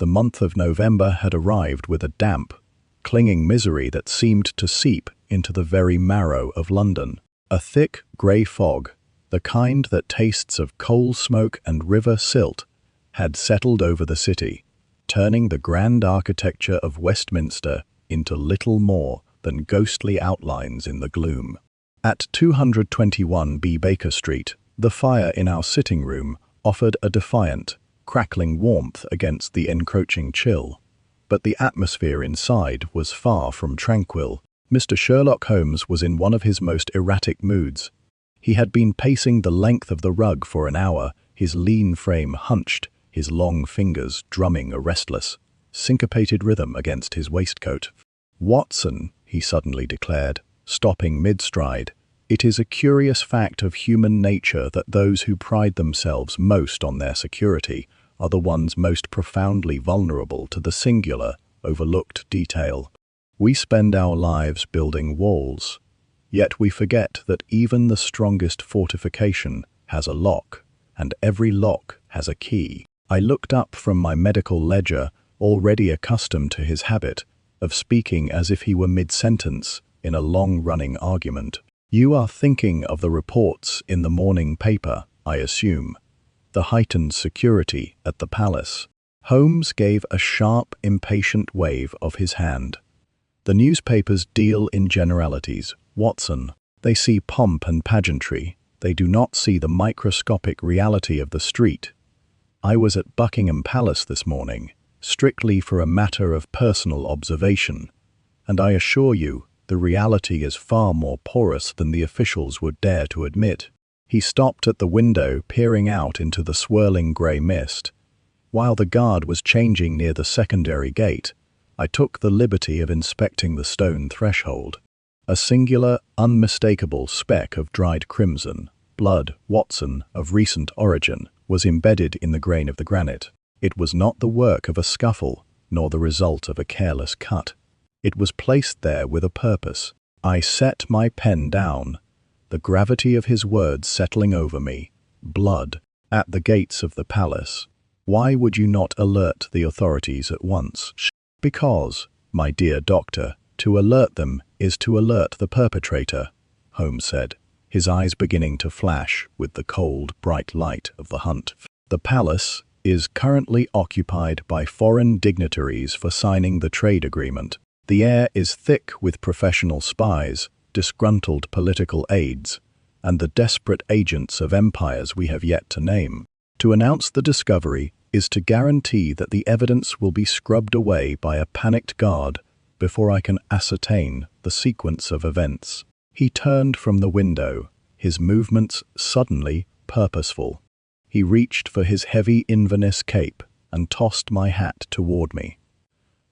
The month of November had arrived with a damp, clinging misery that seemed to seep into the very marrow of London. A thick, grey fog, the kind that tastes of coal smoke and river silt, had settled over the city, turning the grand architecture of Westminster into little more than ghostly outlines in the gloom. At 221B Baker Street, the fire in our sitting room offered a defiant, crackling warmth against the encroaching chill. But the atmosphere inside was far from tranquil. Mr. Sherlock Holmes was in one of his most erratic moods. He had been pacing the length of the rug for an hour, his lean frame hunched, his long fingers drumming a restless, syncopated rhythm against his waistcoat. "Watson," he suddenly declared, stopping mid-stride, "it is a curious fact of human nature that those who pride themselves most on their security are the ones most profoundly vulnerable to the singular, overlooked detail. We spend our lives building walls, yet we forget that even the strongest fortification has a lock, and every lock has a key." I looked up from my medical ledger, already accustomed to his habit of speaking as if he were mid-sentence in a long-running argument. "You are thinking of the reports in the morning paper, I assume. The heightened security at the palace." Holmes gave a sharp, impatient wave of his hand. "The newspapers deal in generalities, Watson. They see pomp and pageantry. They do not see the microscopic reality of the street. I was at Buckingham Palace this morning, strictly for a matter of personal observation, and I assure you the reality is far more porous than the officials would dare to admit." He stopped at the window, peering out into the swirling grey mist. While the guard was changing near the secondary gate, I took the liberty of inspecting the stone threshold. A singular, unmistakable speck of dried crimson, blood, Watson, of recent origin, was embedded in the grain of the granite. It was not the work of a scuffle, nor the result of a careless cut. It was placed there with a purpose. I set my pen down, the gravity of his words settling over me. "Blood, at the gates of the palace. Why would you not alert the authorities at once?" "Because, my dear doctor, to alert them is to alert the perpetrator," Holmes said, his eyes beginning to flash with the cold, bright light of the hunt. "The palace is currently occupied by foreign dignitaries for signing the trade agreement. The air is thick with professional spies, disgruntled political aides, and the desperate agents of empires we have yet to name. To announce the discovery is to guarantee that the evidence will be scrubbed away by a panicked guard before I can ascertain the sequence of events." He turned from the window, his movements suddenly purposeful. He reached for his heavy Inverness cape and tossed my hat toward me.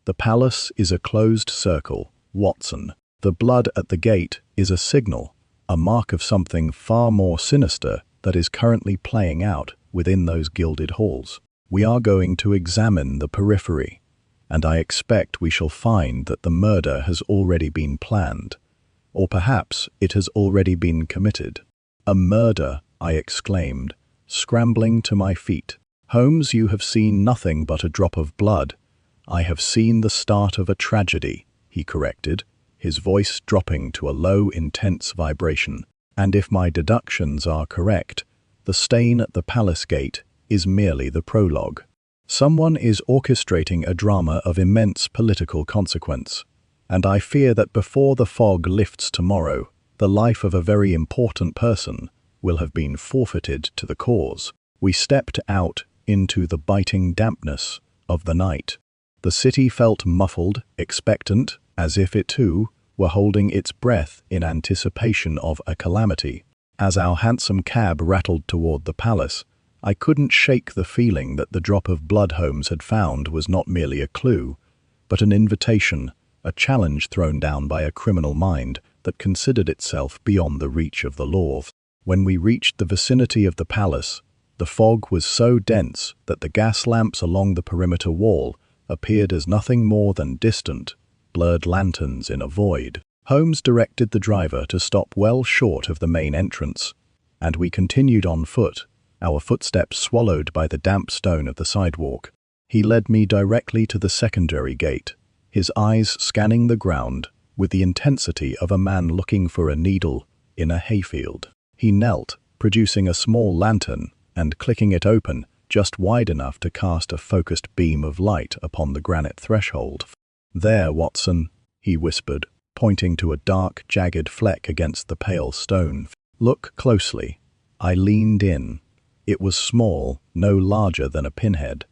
"The palace is a closed circle, Watson. The blood at the gate is a signal, a mark of something far more sinister that is currently playing out within those gilded halls. We are going to examine the periphery, and I expect we shall find that the murder has already been planned, or perhaps it has already been committed." "A murder!" I exclaimed, scrambling to my feet. "Holmes, you have seen nothing but a drop of blood." "I have seen the start of a tragedy," he corrected, his voice dropping to a low, intense vibration. "And if my deductions are correct, the stain at the palace gate is merely the prologue. Someone is orchestrating a drama of immense political consequence, and I fear that before the fog lifts tomorrow, the life of a very important person will have been forfeited to the cause." We stepped out into the biting dampness of the night. The city felt muffled, expectant, as if it too were holding its breath in anticipation of a calamity. As our hansom cab rattled toward the palace, I couldn't shake the feeling that the drop of blood Holmes had found was not merely a clue, but an invitation, a challenge thrown down by a criminal mind that considered itself beyond the reach of the law. When we reached the vicinity of the palace, the fog was so dense that the gas lamps along the perimeter wall appeared as nothing more than distant, blurred lanterns in a void. Holmes directed the driver to stop well short of the main entrance, and we continued on foot, our footsteps swallowed by the damp stone of the sidewalk. He led me directly to the secondary gate, his eyes scanning the ground with the intensity of a man looking for a needle in a hayfield. He knelt, producing a small lantern and clicking it open just wide enough to cast a focused beam of light upon the granite threshold. "There, Watson," he whispered, pointing to a dark, jagged fleck against the pale stone. "Look closely." I leaned in. It was small, no larger than a pinhead,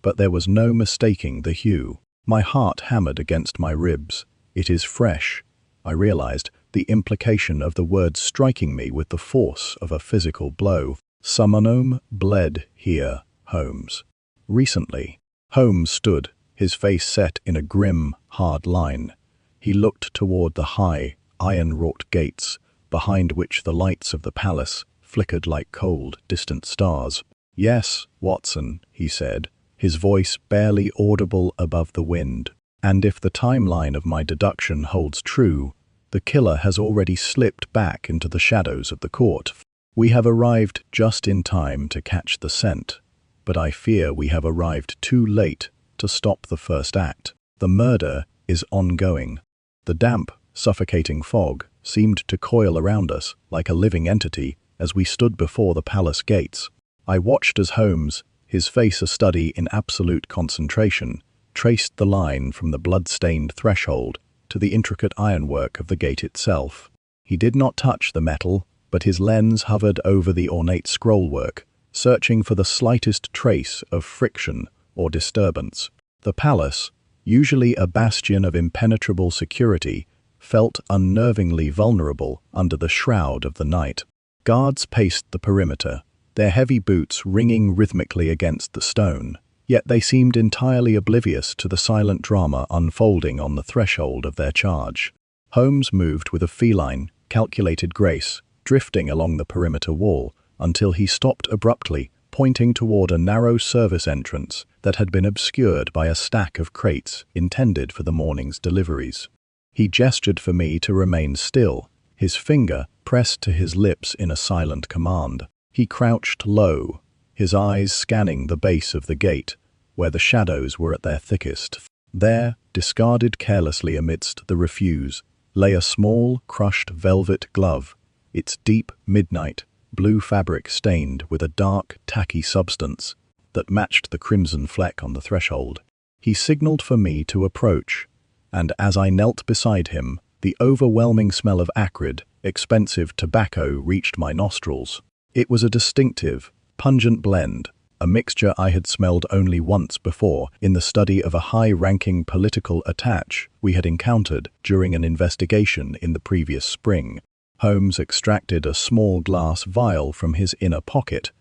but there was no mistaking the hue. My heart hammered against my ribs. "It is fresh," I realized, the implication of the words striking me with the force of a physical blow. "Someone bled here, Holmes." "Recently." Holmes stood, his face set in a grim, hard line. He looked toward the high, iron-wrought gates, behind which the lights of the palace flickered like cold, distant stars. "Yes, Watson," he said, his voice barely audible above the wind. "And if the timeline of my deduction holds true, the killer has already slipped back into the shadows of the court. We have arrived just in time to catch the scent, but I fear we have arrived too late to stop the first act. The murder is ongoing." The damp, suffocating fog seemed to coil around us like a living entity as we stood before the palace gates. I watched as Holmes, his face a study in absolute concentration, traced the line from the blood-stained threshold to the intricate ironwork of the gate itself. He did not touch the metal, but his lens hovered over the ornate scrollwork, searching for the slightest trace of friction or disturbance. The palace, usually a bastion of impenetrable security, felt unnervingly vulnerable under the shroud of the night. Guards paced the perimeter, their heavy boots ringing rhythmically against the stone, yet they seemed entirely oblivious to the silent drama unfolding on the threshold of their charge. Holmes moved with a feline, calculated grace, drifting along the perimeter wall until he stopped abruptly, pointing toward a narrow service entrance that had been obscured by a stack of crates intended for the morning's deliveries. He gestured for me to remain still, his finger pressed to his lips in a silent command. He crouched low, his eyes scanning the base of the gate, where the shadows were at their thickest. There, discarded carelessly amidst the refuse, lay a small, crushed velvet glove, its deep midnight blue fabric stained with a dark, tacky substance that matched the crimson fleck on the threshold. He signaled for me to approach, and as I knelt beside him, the overwhelming smell of acrid, expensive tobacco reached my nostrils. It was a distinctive, pungent blend, a mixture I had smelled only once before in the study of a high-ranking political attaché we had encountered during an investigation in the previous spring. Holmes extracted a small glass vial from his inner pocket,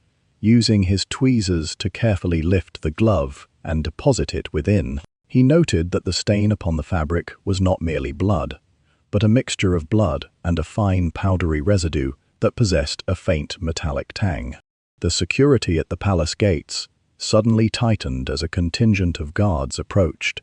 using his tweezers to carefully lift the glove and deposit it within. He noted that the stain upon the fabric was not merely blood, but a mixture of blood and a fine powdery residue that possessed a faint metallic tang. The security at the palace gates suddenly tightened as a contingent of guards approached,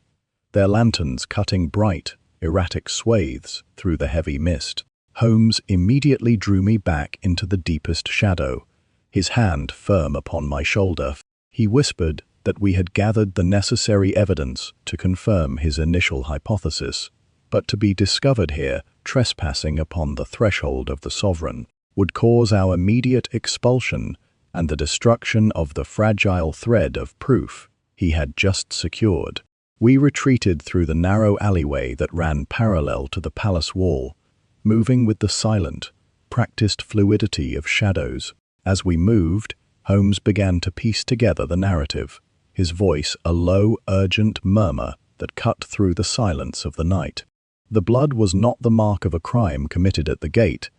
their lanterns cutting bright, erratic swathes through the heavy mist. Holmes immediately drew me back into the deepest shadow, his hand firm upon my shoulder. He whispered that we had gathered the necessary evidence to confirm his initial hypothesis, but to be discovered here, trespassing upon the threshold of the sovereign, would cause our immediate expulsion and the destruction of the fragile thread of proof he had just secured. We retreated through the narrow alleyway that ran parallel to the palace wall, moving with the silent, practiced fluidity of shadows. As we moved, Holmes began to piece together the narrative, his voice a low, urgent murmur that cut through the silence of the night. The blood was not the mark of a crime committed at the gate,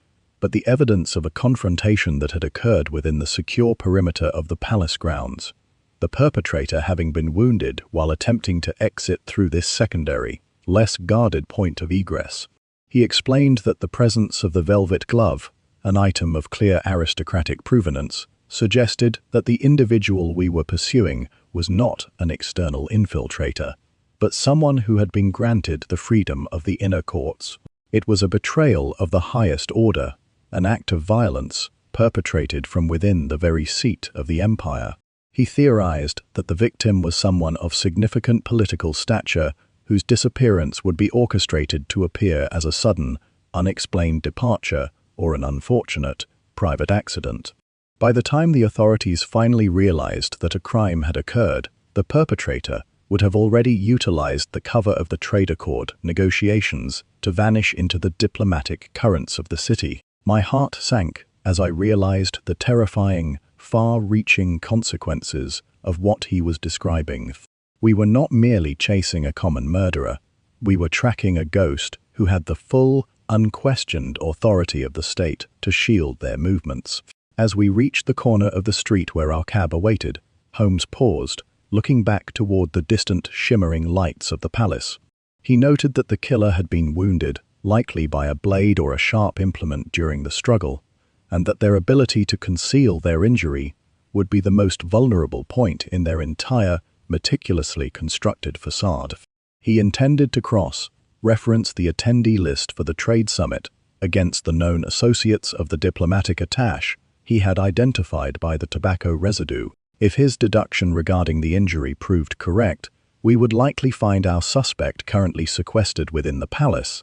but the evidence of a confrontation that had occurred within the secure perimeter of the palace grounds, the perpetrator having been wounded while attempting to exit through this secondary, less guarded point of egress. He explained that the presence of the velvet glove, an item of clear aristocratic provenance, suggested that the individual we were pursuing was not an external infiltrator, but someone who had been granted the freedom of the inner courts. It was a betrayal of the highest order, an act of violence perpetrated from within the very seat of the empire. He theorized that the victim was someone of significant political stature whose disappearance would be orchestrated to appear as a sudden, unexplained departure or an unfortunate, private accident. By the time the authorities finally realized that a crime had occurred, the perpetrator would have already utilized the cover of the trade accord negotiations to vanish into the diplomatic currents of the city. My heart sank as I realized the terrifying, far-reaching consequences of what he was describing. We were not merely chasing a common murderer, we were tracking a ghost who had the full, unquestioned authority of the state to shield their movements. As we reached the corner of the street where our cab awaited, Holmes paused, looking back toward the distant, shimmering lights of the palace. He noted that the killer had been wounded, likely by a blade or a sharp implement during the struggle, and that their ability to conceal their injury would be the most vulnerable point in their entire, meticulously constructed facade. He intended to cross-reference the attendee list for the trade summit against the known associates of the diplomatic attaché he had identified by the tobacco residue. If his deduction regarding the injury proved correct, we would likely find our suspect currently sequestered within the palace,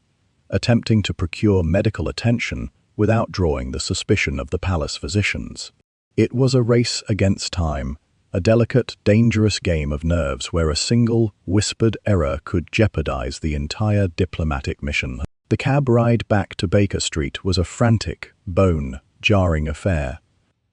attempting to procure medical attention without drawing the suspicion of the palace physicians. It was a race against time, a delicate, dangerous game of nerves where a single, whispered error could jeopardize the entire diplomatic mission. The cab ride back to Baker Street was a frantic, bone-jarring affair,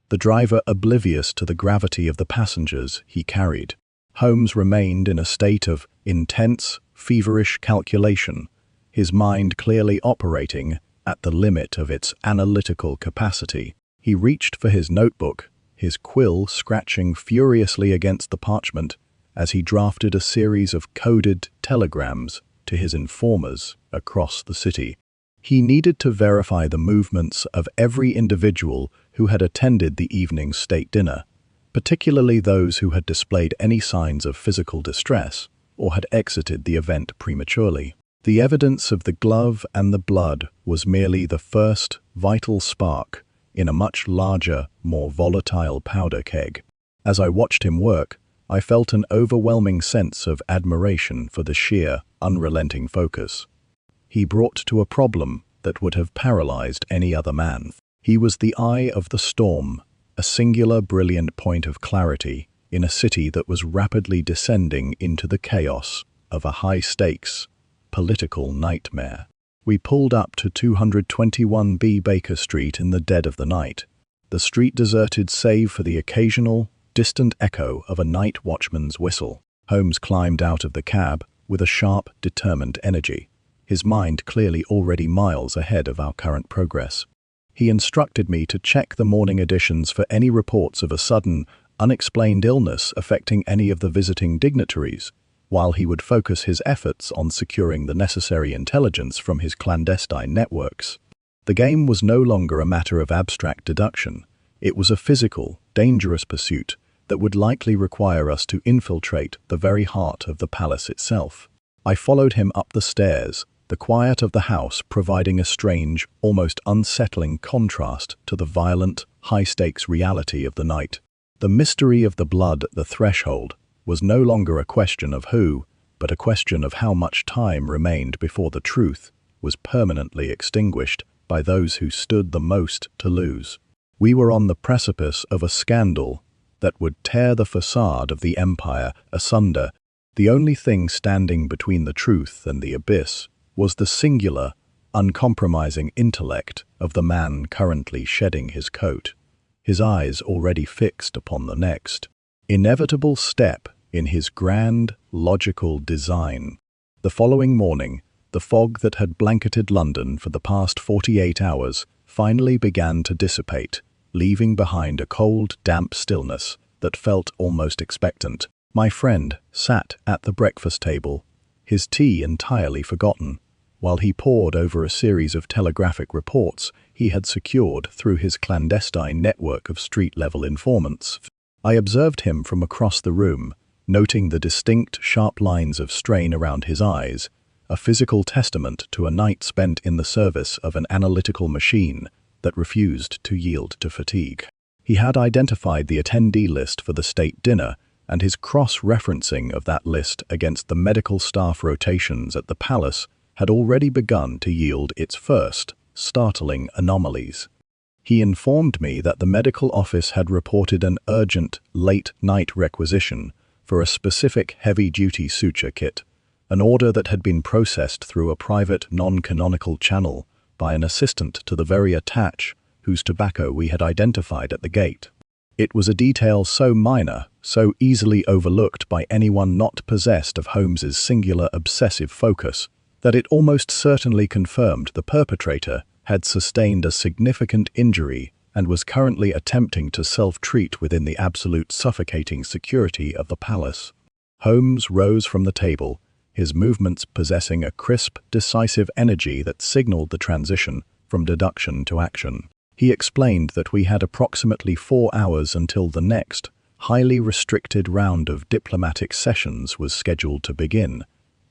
the driver oblivious to the gravity of the passengers he carried. Holmes remained in a state of intense, feverish calculation, his mind clearly operating at the limit of its analytical capacity. He reached for his notebook, his quill scratching furiously against the parchment as he drafted a series of coded telegrams to his informers across the city. He needed to verify the movements of every individual who had attended the evening's state dinner, particularly those who had displayed any signs of physical distress or had exited the event prematurely. The evidence of the glove and the blood was merely the first vital spark in a much larger, more volatile powder keg. As I watched him work, I felt an overwhelming sense of admiration for the sheer, unrelenting focus he brought to a problem that would have paralyzed any other man. He was the eye of the storm, a singular brilliant point of clarity in a city that was rapidly descending into the chaos of a high-stakes, political nightmare. We pulled up to 221B Baker Street in the dead of the night, the street deserted save for the occasional, distant echo of a night watchman's whistle. Holmes climbed out of the cab with a sharp, determined energy, his mind clearly already miles ahead of our current progress. He instructed me to check the morning editions for any reports of a sudden, unexplained illness affecting any of the visiting dignitaries, while he would focus his efforts on securing the necessary intelligence from his clandestine networks. The game was no longer a matter of abstract deduction. It was a physical, dangerous pursuit that would likely require us to infiltrate the very heart of the palace itself. I followed him up the stairs, the quiet of the house providing a strange, almost unsettling contrast to the violent, high-stakes reality of the night. The mystery of the blood at the threshold was no longer a question of who, but a question of how much time remained before the truth was permanently extinguished by those who stood the most to lose. We were on the precipice of a scandal that would tear the facade of the empire asunder. The only thing standing between the truth and the abyss was the singular, uncompromising intellect of the man currently shedding his coat, his eyes already fixed upon the next inevitable step in his grand, logical design. The following morning, the fog that had blanketed London for the past 48 hours finally began to dissipate, leaving behind a cold, damp stillness that felt almost expectant. My friend sat at the breakfast table, his tea entirely forgotten, while he pored over a series of telegraphic reports he had secured through his clandestine network of street-level informants. I observed him from across the room, noting the distinct, sharp lines of strain around his eyes, a physical testament to a night spent in the service of an analytical machine that refused to yield to fatigue. He had identified the attendee list for the state dinner, and his cross-referencing of that list against the medical staff rotations at the palace had already begun to yield its first startling anomalies. He informed me that the medical office had reported an urgent late-night requisition for a specific heavy-duty suture kit, an order that had been processed through a private non-canonical channel by an assistant to the very attach whose tobacco we had identified at the gate. It was a detail so minor, so easily overlooked by anyone not possessed of Holmes's singular obsessive focus, that it almost certainly confirmed the perpetrator had sustained a significant injury and was currently attempting to self-treat within the absolute suffocating security of the palace. Holmes rose from the table, his movements possessing a crisp, decisive energy that signaled the transition from deduction to action. He explained that we had approximately 4 hours until the next, highly restricted round of diplomatic sessions was scheduled to begin,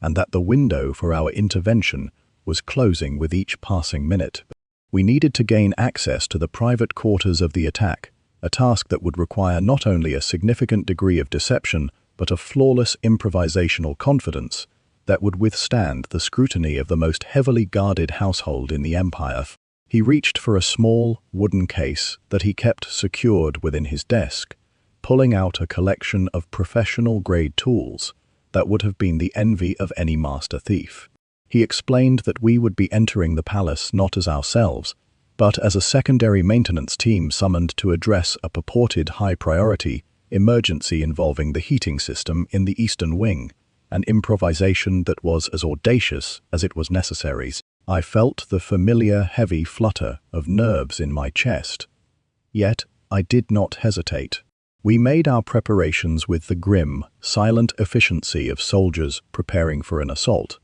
and that the window for our intervention was closing with each passing minute. We needed to gain access to the private quarters of the attack, a task that would require not only a significant degree of deception, but a flawless improvisational confidence that would withstand the scrutiny of the most heavily guarded household in the empire. He reached for a small, wooden case that he kept secured within his desk, pulling out a collection of professional-grade tools that would have been the envy of any master thief. He explained that we would be entering the palace not as ourselves, but as a secondary maintenance team summoned to address a purported high-priority emergency involving the heating system in the eastern wing, an improvisation that was as audacious as it was necessary. I felt the familiar heavy flutter of nerves in my chest. Yet I did not hesitate. We made our preparations with the grim, silent efficiency of soldiers preparing for an assault,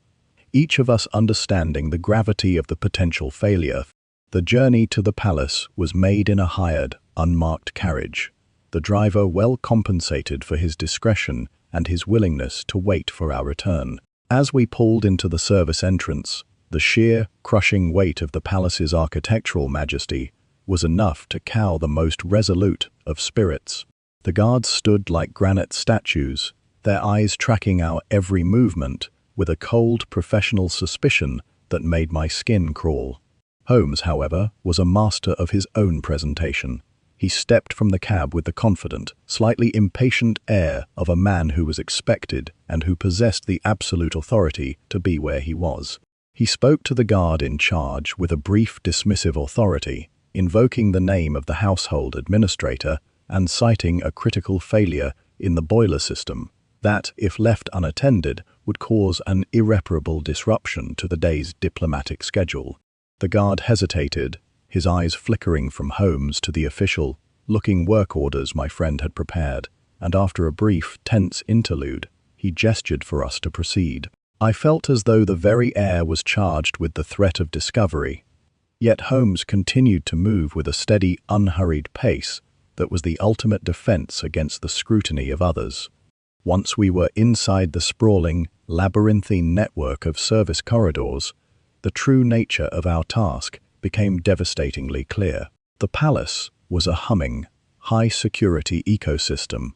each of us understanding the gravity of the potential failure. The journey to the palace was made in a hired, unmarked carriage, the driver well compensated for his discretion and his willingness to wait for our return. As we pulled into the service entrance, the sheer, crushing weight of the palace's architectural majesty was enough to cow the most resolute of spirits. The guards stood like granite statues, their eyes tracking our every movement with a cold professional suspicion that made my skin crawl. Holmes, however, was a master of his own presentation. He stepped from the cab with the confident, slightly impatient air of a man who was expected and who possessed the absolute authority to be where he was. He spoke to the guard in charge with a brief dismissive authority, invoking the name of the household administrator and citing a critical failure in the boiler system that, if left unattended, would cause an irreparable disruption to the day's diplomatic schedule. The guard hesitated, his eyes flickering from Holmes to the official-looking work orders my friend had prepared, and after a brief, tense interlude, he gestured for us to proceed. I felt as though the very air was charged with the threat of discovery, yet Holmes continued to move with a steady, unhurried pace that was the ultimate defense against the scrutiny of others. Once we were inside the sprawling, labyrinthine network of service corridors, the true nature of our task became devastatingly clear. The palace was a humming, high-security ecosystem,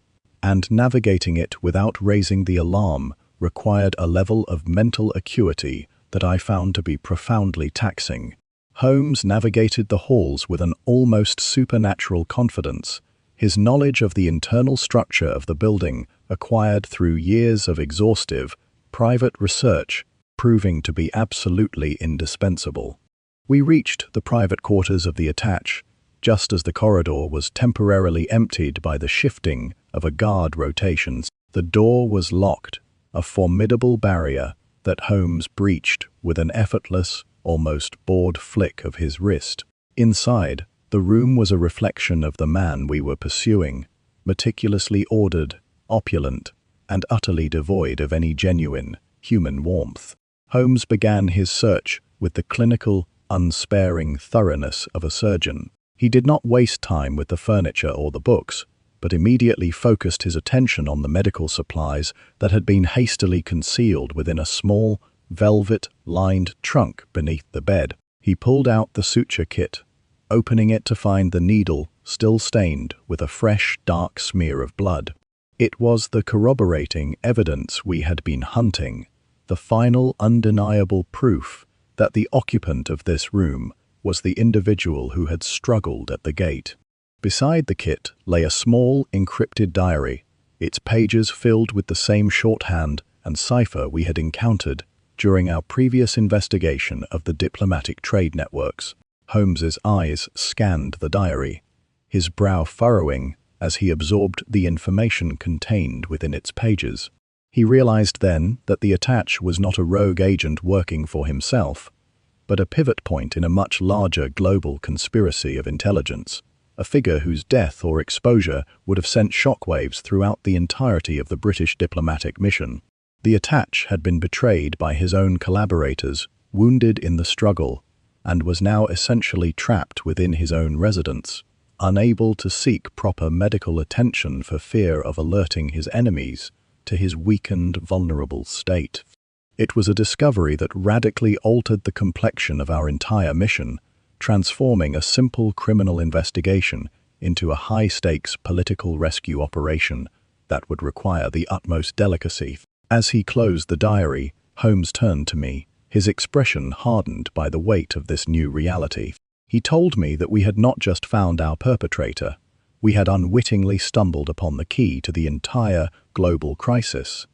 and navigating it without raising the alarm required a level of mental acuity that I found to be profoundly taxing. Holmes navigated the halls with an almost supernatural confidence, his knowledge of the internal structure of the building acquired through years of exhaustive, private research proving to be absolutely indispensable. We reached the private quarters of the attach, just as the corridor was temporarily emptied by the shifting of a guard rotations. The door was locked, a formidable barrier that Holmes breached with an effortless, almost bored flick of his wrist. Inside, the room was a reflection of the man we were pursuing, meticulously ordered, opulent, and utterly devoid of any genuine, human warmth. Holmes began his search with the clinical, unsparing thoroughness of a surgeon. He did not waste time with the furniture or the books, but immediately focused his attention on the medical supplies that had been hastily concealed within a small, velvet-lined trunk beneath the bed. He pulled out the suture kit, opening it to find the needle still stained with a fresh, dark smear of blood. It was the corroborating evidence we had been hunting, the final undeniable proof that the occupant of this room was the individual who had struggled at the gate. Beside the kit lay a small, encrypted diary, its pages filled with the same shorthand and cipher we had encountered during our previous investigation of the diplomatic trade networks. Holmes's eyes scanned the diary, his brow furrowing as he absorbed the information contained within its pages. He realized then that the attach was not a rogue agent working for himself, but a pivot point in a much larger global conspiracy of intelligence, a figure whose death or exposure would have sent shockwaves throughout the entirety of the British diplomatic mission. The attach had been betrayed by his own collaborators, wounded in the struggle, and was now essentially trapped within his own residence, unable to seek proper medical attention for fear of alerting his enemies to his weakened, vulnerable state. It was a discovery that radically altered the complexion of our entire mission, transforming a simple criminal investigation into a high-stakes political rescue operation that would require the utmost delicacy. As he closed the diary, Holmes turned to me, his expression hardened by the weight of this new reality. He told me that we had not just found our perpetrator, we had unwittingly stumbled upon the key to the entire global crisis,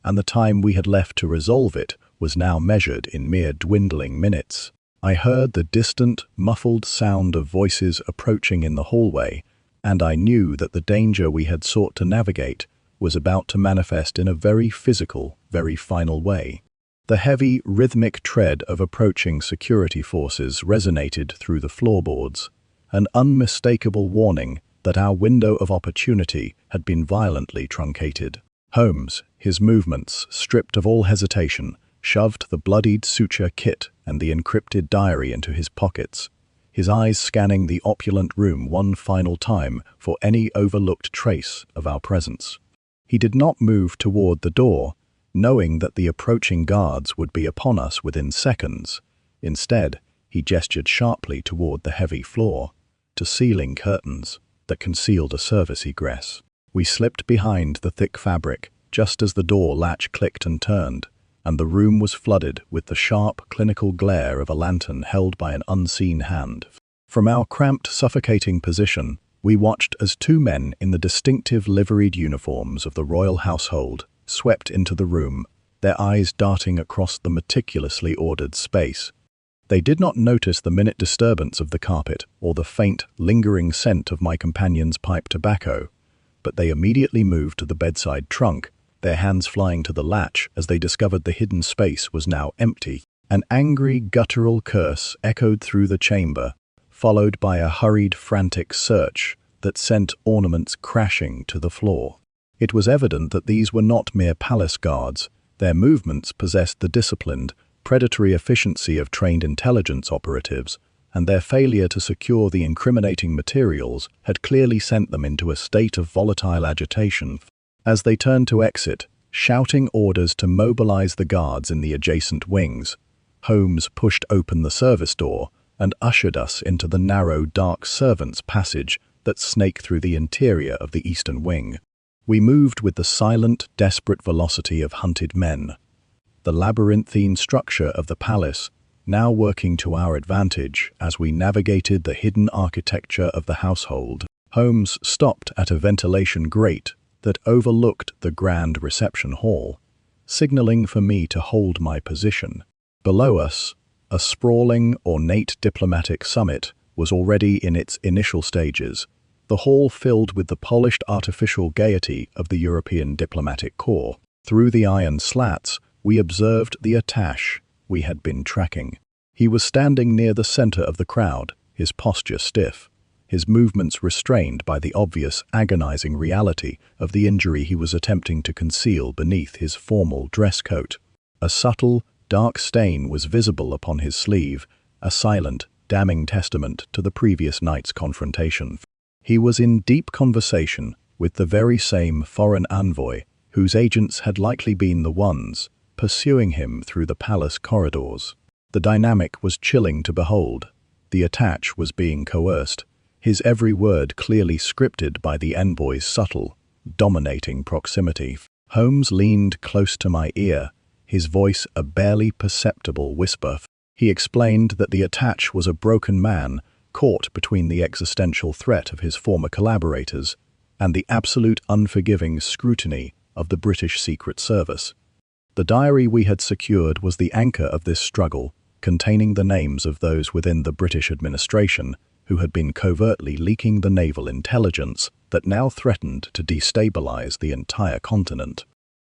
and the time we had left to resolve it was now measured in mere dwindling minutes. I heard the distant, muffled sound of voices approaching in the hallway, and I knew that the danger we had sought to navigate was about to manifest in a very physical, very final way. The heavy, rhythmic tread of approaching security forces resonated through the floorboards, an unmistakable warning that our window of opportunity had been violently truncated. Holmes, his movements stripped of all hesitation, shoved the bloodied suture kit and the encrypted diary into his pockets, his eyes scanning the opulent room one final time for any overlooked trace of our presence. He did not move toward the door, knowing that the approaching guards would be upon us within seconds. Instead, he gestured sharply toward the heavy floor, to ceiling curtains that concealed a service egress. We slipped behind the thick fabric just as the door latch clicked and turned, and the room was flooded with the sharp, clinical glare of a lantern held by an unseen hand. From our cramped, suffocating position, we watched as two men in the distinctive liveried uniforms of the royal household swept into the room, their eyes darting across the meticulously ordered space. They did not notice the minute disturbance of the carpet or the faint, lingering scent of my companion's pipe tobacco, but they immediately moved to the bedside trunk, their hands flying to the latch as they discovered the hidden space was now empty. An angry, guttural curse echoed through the chamber, followed by a hurried, frantic search that sent ornaments crashing to the floor. It was evident that these were not mere palace guards. Their movements possessed the disciplined, predatory efficiency of trained intelligence operatives, and their failure to secure the incriminating materials had clearly sent them into a state of volatile agitation. As they turned to exit, shouting orders to mobilize the guards in the adjacent wings, Holmes pushed open the service door and ushered us into the narrow, dark servants' passage that snaked through the interior of the eastern wing. We moved with the silent, desperate velocity of hunted men, the labyrinthine structure of the palace now working to our advantage as we navigated the hidden architecture of the household. Holmes stopped at a ventilation grate that overlooked the grand reception hall, signaling for me to hold my position. Below us, a sprawling, ornate diplomatic summit was already in its initial stages, the hall filled with the polished artificial gaiety of the European diplomatic corps. Through the iron slats, we observed the attaché we had been tracking. He was standing near the center of the crowd, his posture stiff, his movements restrained by the obvious, agonizing reality of the injury he was attempting to conceal beneath his formal dress coat. A subtle, dark stain was visible upon his sleeve, a silent, damning testament to the previous night's confrontation. He was in deep conversation with the very same foreign envoy whose agents had likely been the ones pursuing him through the palace corridors. The dynamic was chilling to behold. The attaché was being coerced, his every word clearly scripted by the envoy's subtle, dominating proximity. Holmes leaned close to my ear, his voice a barely perceptible whisper. He explained that the attach was a broken man caught between the existential threat of his former collaborators and the absolute unforgiving scrutiny of the British Secret Service. The diary we had secured was the anchor of this struggle, containing the names of those within the British administration who had been covertly leaking the naval intelligence that now threatened to destabilize the entire continent.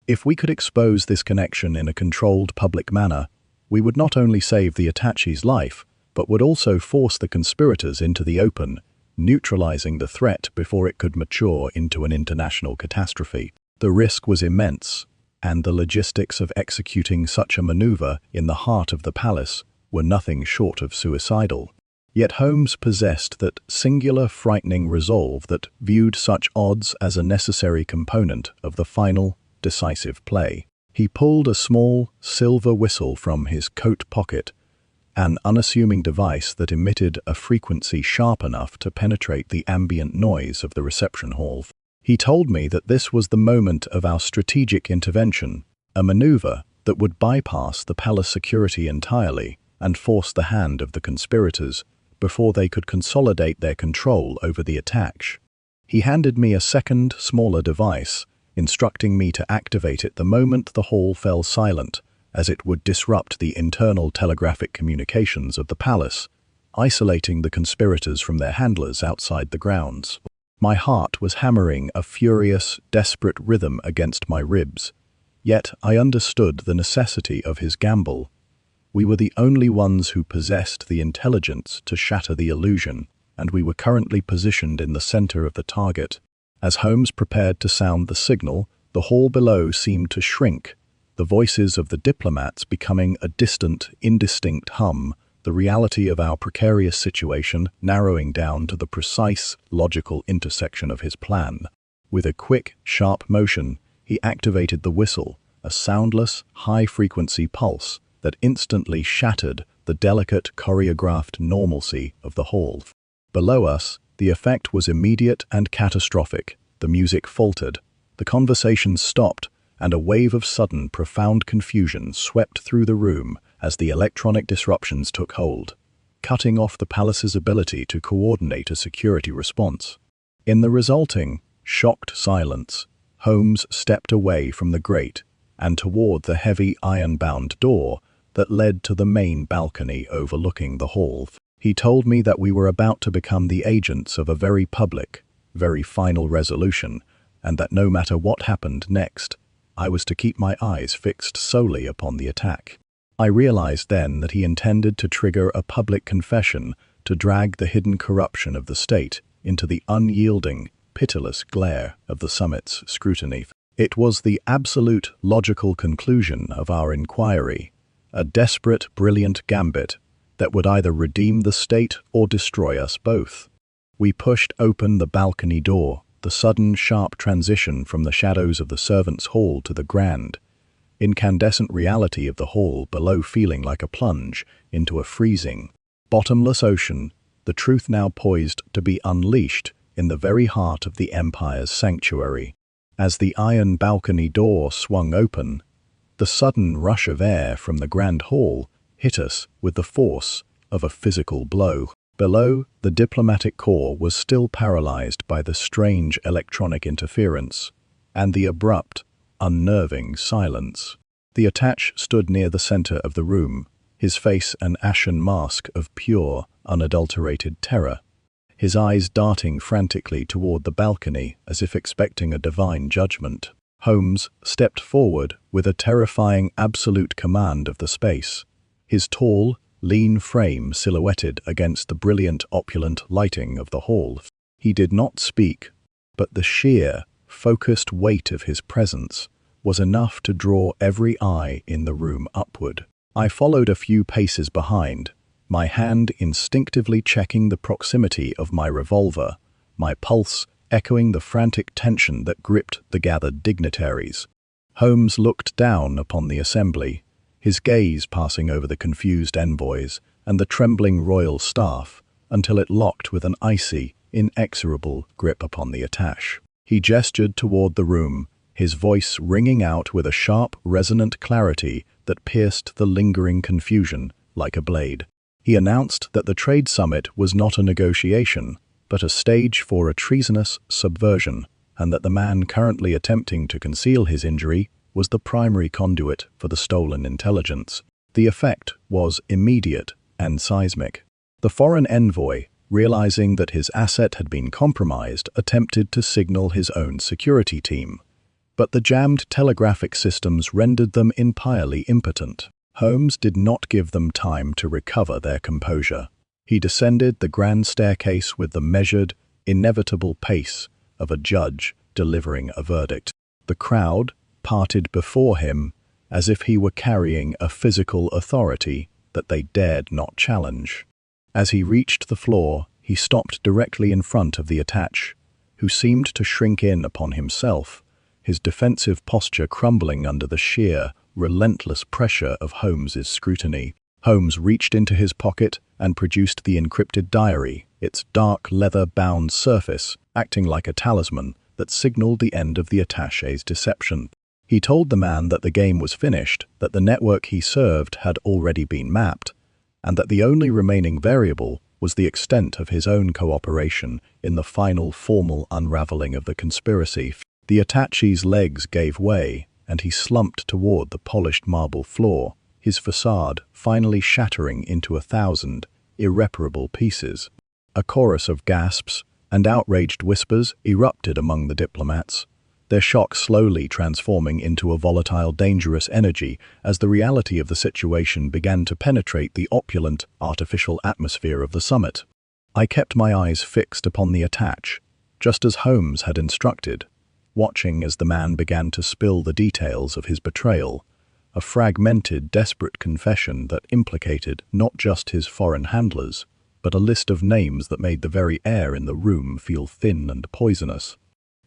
If we could expose this connection in a controlled public manner, we would not only save the attache's life, but would also force the conspirators into the open, neutralizing the threat before it could mature into an international catastrophe. The risk was immense, and the logistics of executing such a maneuver in the heart of the palace were nothing short of suicidal. Yet Holmes possessed that singular frightening resolve that viewed such odds as a necessary component of the final, decisive play. He pulled a small, silver whistle from his coat pocket, an unassuming device that emitted a frequency sharp enough to penetrate the ambient noise of the reception hall. He told me that this was the moment of our strategic intervention, a maneuver that would bypass the palace security entirely and force the hand of the conspirators before they could consolidate their control over the attach. He handed me a second, smaller device, instructing me to activate it the moment the hall fell silent, as it would disrupt the internal telegraphic communications of the palace, isolating the conspirators from their handlers outside the grounds. My heart was hammering a furious, desperate rhythm against my ribs, yet I understood the necessity of his gamble. We were the only ones who possessed the intelligence to shatter the illusion, and we were currently positioned in the center of the target. As Holmes prepared to sound the signal, the hall below seemed to shrink, the voices of the diplomats becoming a distant, indistinct hum, the reality of our precarious situation narrowing down to the precise, logical intersection of his plan. With a quick, sharp motion, he activated the whistle, a soundless, high-frequency pulse that instantly shattered the delicate, choreographed normalcy of the hall. Below us, the effect was immediate and catastrophic. The music faltered, the conversation stopped, and a wave of sudden, profound confusion swept through the room as the electronic disruptions took hold, cutting off the palace's ability to coordinate a security response. In the resulting, shocked silence, Holmes stepped away from the grate and toward the heavy iron-bound door that led to the main balcony overlooking the hall. He told me that we were about to become the agents of a very public, very final resolution, and that no matter what happened next, I was to keep my eyes fixed solely upon the attack. I realized then that he intended to trigger a public confession to drag the hidden corruption of the state into the unyielding, pitiless glare of the summit's scrutiny. It was the absolute logical conclusion of our inquiry, a desperate, brilliant gambit that would either redeem the state or destroy us both. We pushed open the balcony door, the sudden, sharp transition from the shadows of the servants' hall to the grand, incandescent reality of the hall below feeling like a plunge into a freezing, bottomless ocean, the truth now poised to be unleashed in the very heart of the Empire's sanctuary. As the iron balcony door swung open, the sudden rush of air from the grand hall hit us with the force of a physical blow. Below, the diplomatic corps was still paralyzed by the strange electronic interference and the abrupt, unnerving silence. The attach stood near the center of the room, his face an ashen mask of pure, unadulterated terror, his eyes darting frantically toward the balcony as if expecting a divine judgment. Holmes stepped forward with a terrifying absolute command of the space, his tall, lean frame silhouetted against the brilliant, opulent lighting of the hall. He did not speak, but the sheer, focused weight of his presence was enough to draw every eye in the room upward. I followed a few paces behind, my hand instinctively checking the proximity of my revolver, my pulse echoing the frantic tension that gripped the gathered dignitaries. Holmes looked down upon the assembly, his gaze passing over the confused envoys and the trembling royal staff until it locked with an icy, inexorable grip upon the attache. He gestured toward the room, his voice ringing out with a sharp, resonant clarity that pierced the lingering confusion like a blade. He announced that the trade summit was not a negotiation, but a stage for a treasonous subversion, and that the man currently attempting to conceal his injury was the primary conduit for the stolen intelligence. The effect was immediate and seismic. The foreign envoy, realizing that his asset had been compromised, attempted to signal his own security team, but the jammed telegraphic systems rendered them entirely impotent. Holmes did not give them time to recover their composure. He descended the grand staircase with the measured, inevitable pace of a judge delivering a verdict. The crowd parted before him as if he were carrying a physical authority that they dared not challenge. As he reached the floor, he stopped directly in front of the attache, who seemed to shrink in upon himself, his defensive posture crumbling under the sheer, relentless pressure of Holmes's scrutiny. Holmes reached into his pocket and produced the encrypted diary, its dark leather-bound surface acting like a talisman that signaled the end of the attache's deception. He told the man that the game was finished, that the network he served had already been mapped, and that the only remaining variable was the extent of his own cooperation in the final formal unraveling of the conspiracy. The attache's legs gave way, and he slumped toward the polished marble floor, his facade finally shattering into 1,000 irreparable pieces. A chorus of gasps and outraged whispers erupted among the diplomats, their shock slowly transforming into a volatile, dangerous energy as the reality of the situation began to penetrate the opulent, artificial atmosphere of the summit. I kept my eyes fixed upon the attache, just as Holmes had instructed, watching as the man began to spill the details of his betrayal, a fragmented, desperate confession that implicated not just his foreign handlers, but a list of names that made the very air in the room feel thin and poisonous.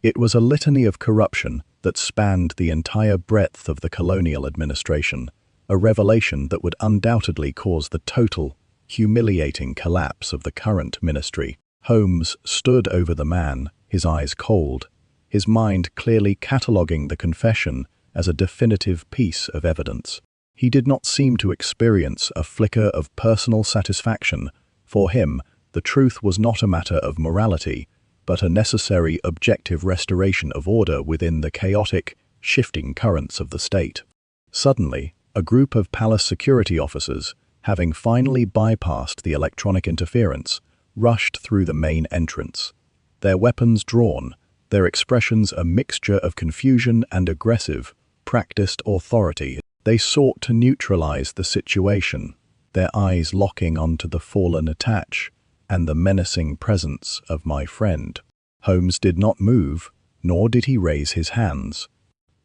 It was a litany of corruption that spanned the entire breadth of the colonial administration, a revelation that would undoubtedly cause the total, humiliating collapse of the current ministry. Holmes stood over the man, his eyes cold, his mind clearly cataloguing the confession as a definitive piece of evidence. He did not seem to experience a flicker of personal satisfaction. For him, the truth was not a matter of morality, but a necessary objective restoration of order within the chaotic, shifting currents of the state. Suddenly, a group of palace security officers, having finally bypassed the electronic interference, rushed through the main entrance. Their weapons drawn, their expressions a mixture of confusion and aggressive, practiced authority. They sought to neutralize the situation, their eyes locking onto the fallen attache and the menacing presence of my friend. Holmes did not move, nor did he raise his hands.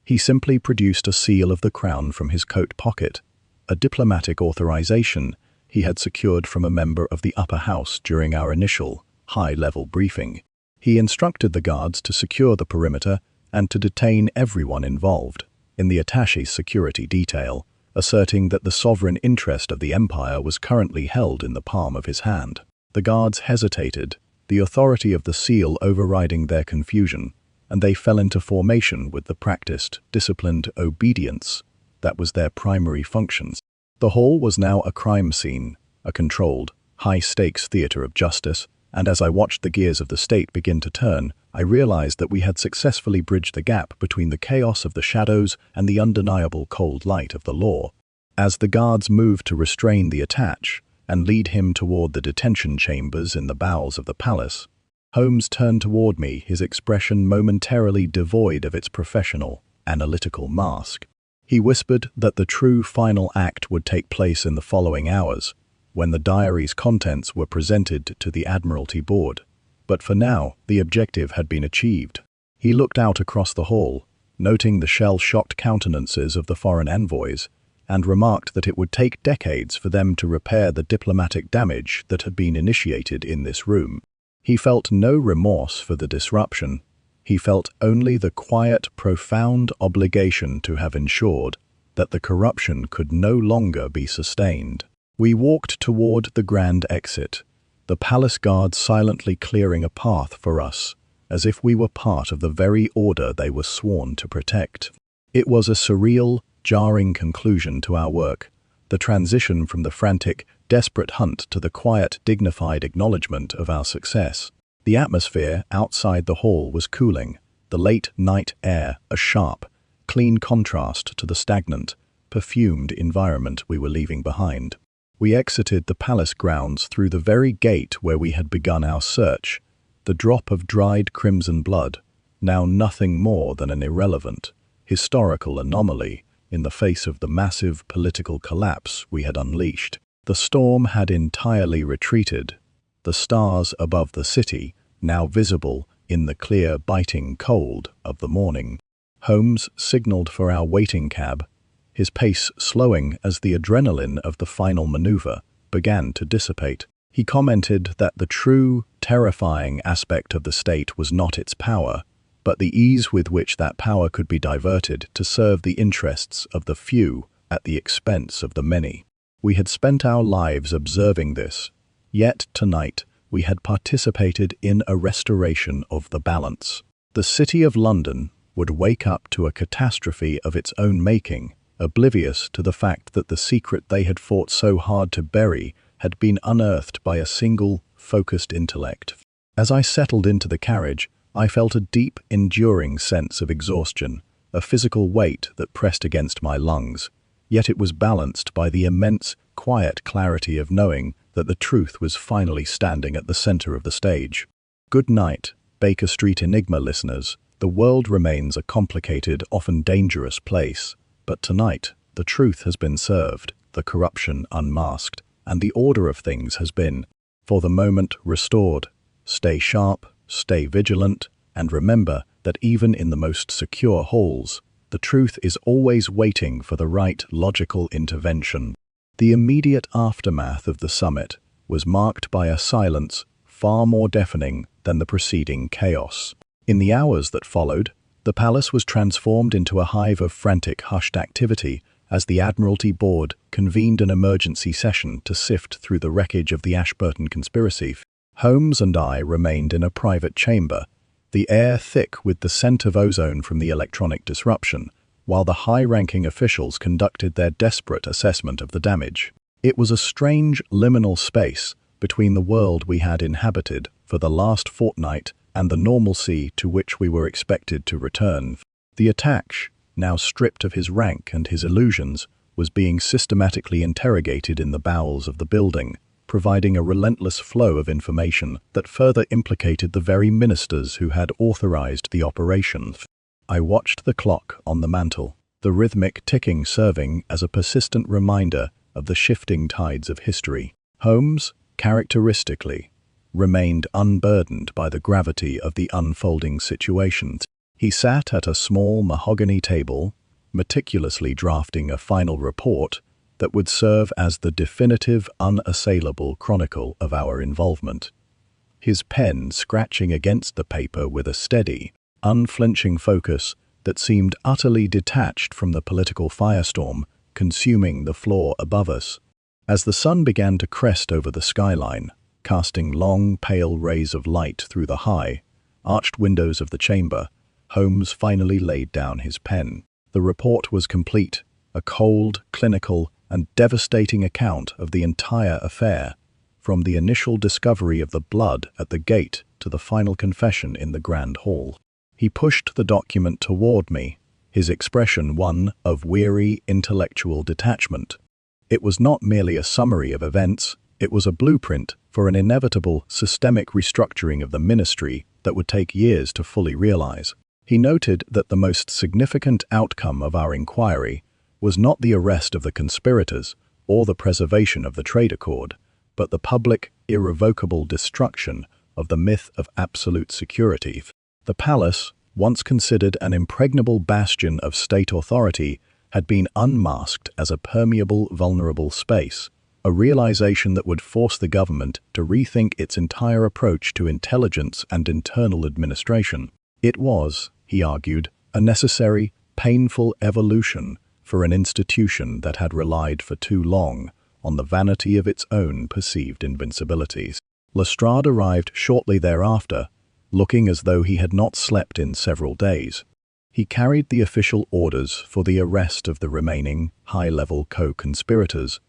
He simply produced a seal of the crown from his coat pocket, a diplomatic authorization he had secured from a member of the upper house during our initial, high-level briefing. He instructed the guards to secure the perimeter and to detain everyone involved in the attache's security detail, asserting that the sovereign interest of the empire was currently held in the palm of his hand. The guards hesitated, the authority of the seal overriding their confusion, and they fell into formation with the practiced, disciplined obedience that was their primary functions. The hall was now a crime scene, a controlled, high-stakes theater of justice, and as I watched the gears of the state begin to turn, I realized that we had successfully bridged the gap between the chaos of the shadows and the undeniable cold light of the law. As the guards moved to restrain the attache and lead him toward the detention chambers in the bowels of the palace, Holmes turned toward me, his expression momentarily devoid of its professional, analytical mask. He whispered that the true final act would take place in the following hours, when the diary's contents were presented to the Admiralty Board. But for now, the objective had been achieved. He looked out across the hall, noting the shell-shocked countenances of the foreign envoys, and remarked that it would take decades for them to repair the diplomatic damage that had been initiated in this room. He felt no remorse for the disruption. He felt only the quiet, profound obligation to have ensured that the corruption could no longer be sustained. We walked toward the grand exit, the palace guards silently clearing a path for us, as if we were part of the very order they were sworn to protect. It was a surreal, jarring conclusion to our work, the transition from the frantic, desperate hunt to the quiet, dignified acknowledgement of our success. The atmosphere outside the hall was cooling, the late night air a sharp, clean contrast to the stagnant, perfumed environment we were leaving behind. We exited the palace grounds through the very gate where we had begun our search, the drop of dried crimson blood, now nothing more than an irrelevant, historical anomaly in the face of the massive political collapse we had unleashed. The storm had entirely retreated, the stars above the city now visible in the clear, biting cold of the morning. Holmes signaled for our waiting cab, his pace slowing as the adrenaline of the final maneuver began to dissipate. He commented that the true, terrifying aspect of the state was not its power, but the ease with which that power could be diverted to serve the interests of the few at the expense of the many. We had spent our lives observing this, yet tonight we had participated in a restoration of the balance. The City of London would wake up to a catastrophe of its own making, oblivious to the fact that the secret they had fought so hard to bury had been unearthed by a single, focused intellect. As I settled into the carriage, I felt a deep, enduring sense of exhaustion, a physical weight that pressed against my lungs, yet it was balanced by the immense, quiet clarity of knowing that the truth was finally standing at the center of the stage. Good night, Baker Street Enigma listeners. The world remains a complicated, often dangerous place, but tonight the truth has been served, the corruption unmasked, and the order of things has been, for the moment, restored. Stay sharp, stay vigilant, and remember that even in the most secure halls, the truth is always waiting for the right logical intervention. The immediate aftermath of the summit was marked by a silence far more deafening than the preceding chaos. In the hours that followed, the palace was transformed into a hive of frantic, hushed activity as the Admiralty Board convened an emergency session to sift through the wreckage of the Ashburton conspiracy. Holmes and I remained in a private chamber, the air thick with the scent of ozone from the electronic disruption, while the high-ranking officials conducted their desperate assessment of the damage. It was a strange liminal space between the world we had inhabited for the last fortnight and the normalcy to which we were expected to return. The attaché, now stripped of his rank and his illusions, was being systematically interrogated in the bowels of the building, providing a relentless flow of information that further implicated the very ministers who had authorized the operation. I watched the clock on the mantel, the rhythmic ticking serving as a persistent reminder of the shifting tides of history. Holmes, characteristically, remained unburdened by the gravity of the unfolding situation. He sat at a small mahogany table, meticulously drafting a final report that would serve as the definitive, unassailable chronicle of our involvement. His pen scratching against the paper with a steady, unflinching focus that seemed utterly detached from the political firestorm consuming the floor above us. As the sun began to crest over the skyline, casting long, pale rays of light through the high, arched windows of the chamber, Holmes finally laid down his pen. The report was complete, a cold, clinical, and devastating account of the entire affair, from the initial discovery of the blood at the gate to the final confession in the Grand Hall. He pushed the document toward me, his expression one of weary intellectual detachment. It was not merely a summary of events, it was a blueprint for an inevitable systemic restructuring of the ministry that would take years to fully realize. He noted that the most significant outcome of our inquiry was not the arrest of the conspirators or the preservation of the trade accord, but the public, irrevocable destruction of the myth of absolute security. The palace, once considered an impregnable bastion of state authority, had been unmasked as a permeable, vulnerable space, a realization that would force the government to rethink its entire approach to intelligence and internal administration. It was, he argued, a necessary, painful evolution for an institution that had relied for too long on the vanity of its own perceived invincibilities. Lestrade arrived shortly thereafter, looking as though he had not slept in several days. He carried the official orders for the arrest of the remaining high-level co-conspirators,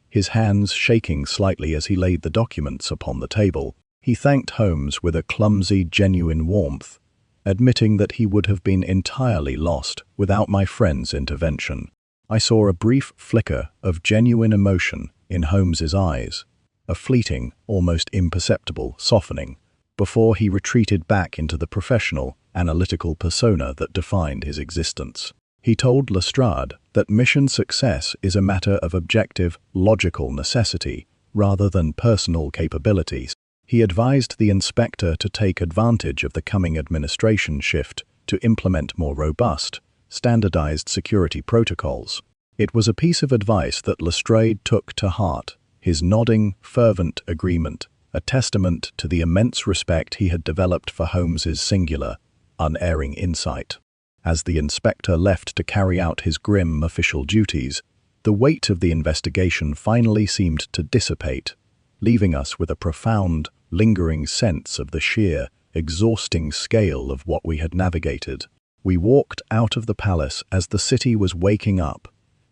his hands shaking slightly as he laid the documents upon the table. He thanked Holmes with a clumsy, genuine warmth, admitting that he would have been entirely lost without my friend's intervention. I saw a brief flicker of genuine emotion in Holmes's eyes, a fleeting, almost imperceptible softening, before he retreated back into the professional, analytical persona that defined his existence. He told Lestrade that mission success is a matter of objective, logical necessity rather than personal capabilities. He advised the inspector to take advantage of the coming administration shift to implement more robust, standardized security protocols. It was a piece of advice that Lestrade took to heart, his nodding, fervent agreement, a testament to the immense respect he had developed for Holmes's singular, unerring insight. As the inspector left to carry out his grim official duties, the weight of the investigation finally seemed to dissipate, leaving us with a profound, lingering sense of the sheer, exhausting scale of what we had navigated. We walked out of the palace as the city was waking up,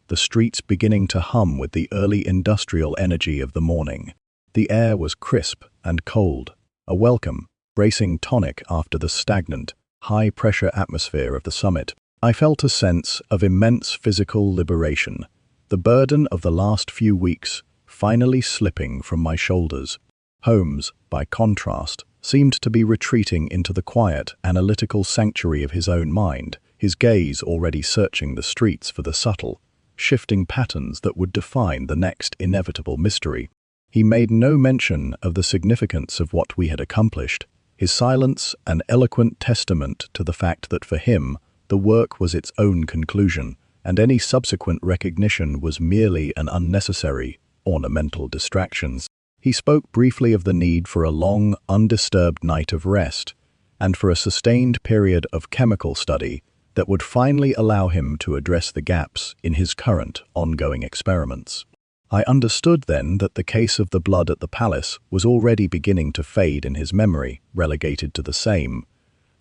the streets beginning to hum with the early industrial energy of the morning. The air was crisp and cold, a welcome, bracing tonic after the stagnant, high-pressure atmosphere of the summit. I felt a sense of immense physical liberation, the burden of the last few weeks finally slipping from my shoulders. Holmes, by contrast, seemed to be retreating into the quiet, analytical sanctuary of his own mind, his gaze already searching the streets for the subtle, shifting patterns that would define the next inevitable mystery. He made no mention of the significance of what we had accomplished, his silence an eloquent testament to the fact that for him, the work was its own conclusion, and any subsequent recognition was merely an unnecessary, ornamental distraction. He spoke briefly of the need for a long, undisturbed night of rest, and for a sustained period of chemical study that would finally allow him to address the gaps in his current, ongoing experiments. I understood then that the case of the blood at the palace was already beginning to fade in his memory, relegated to the same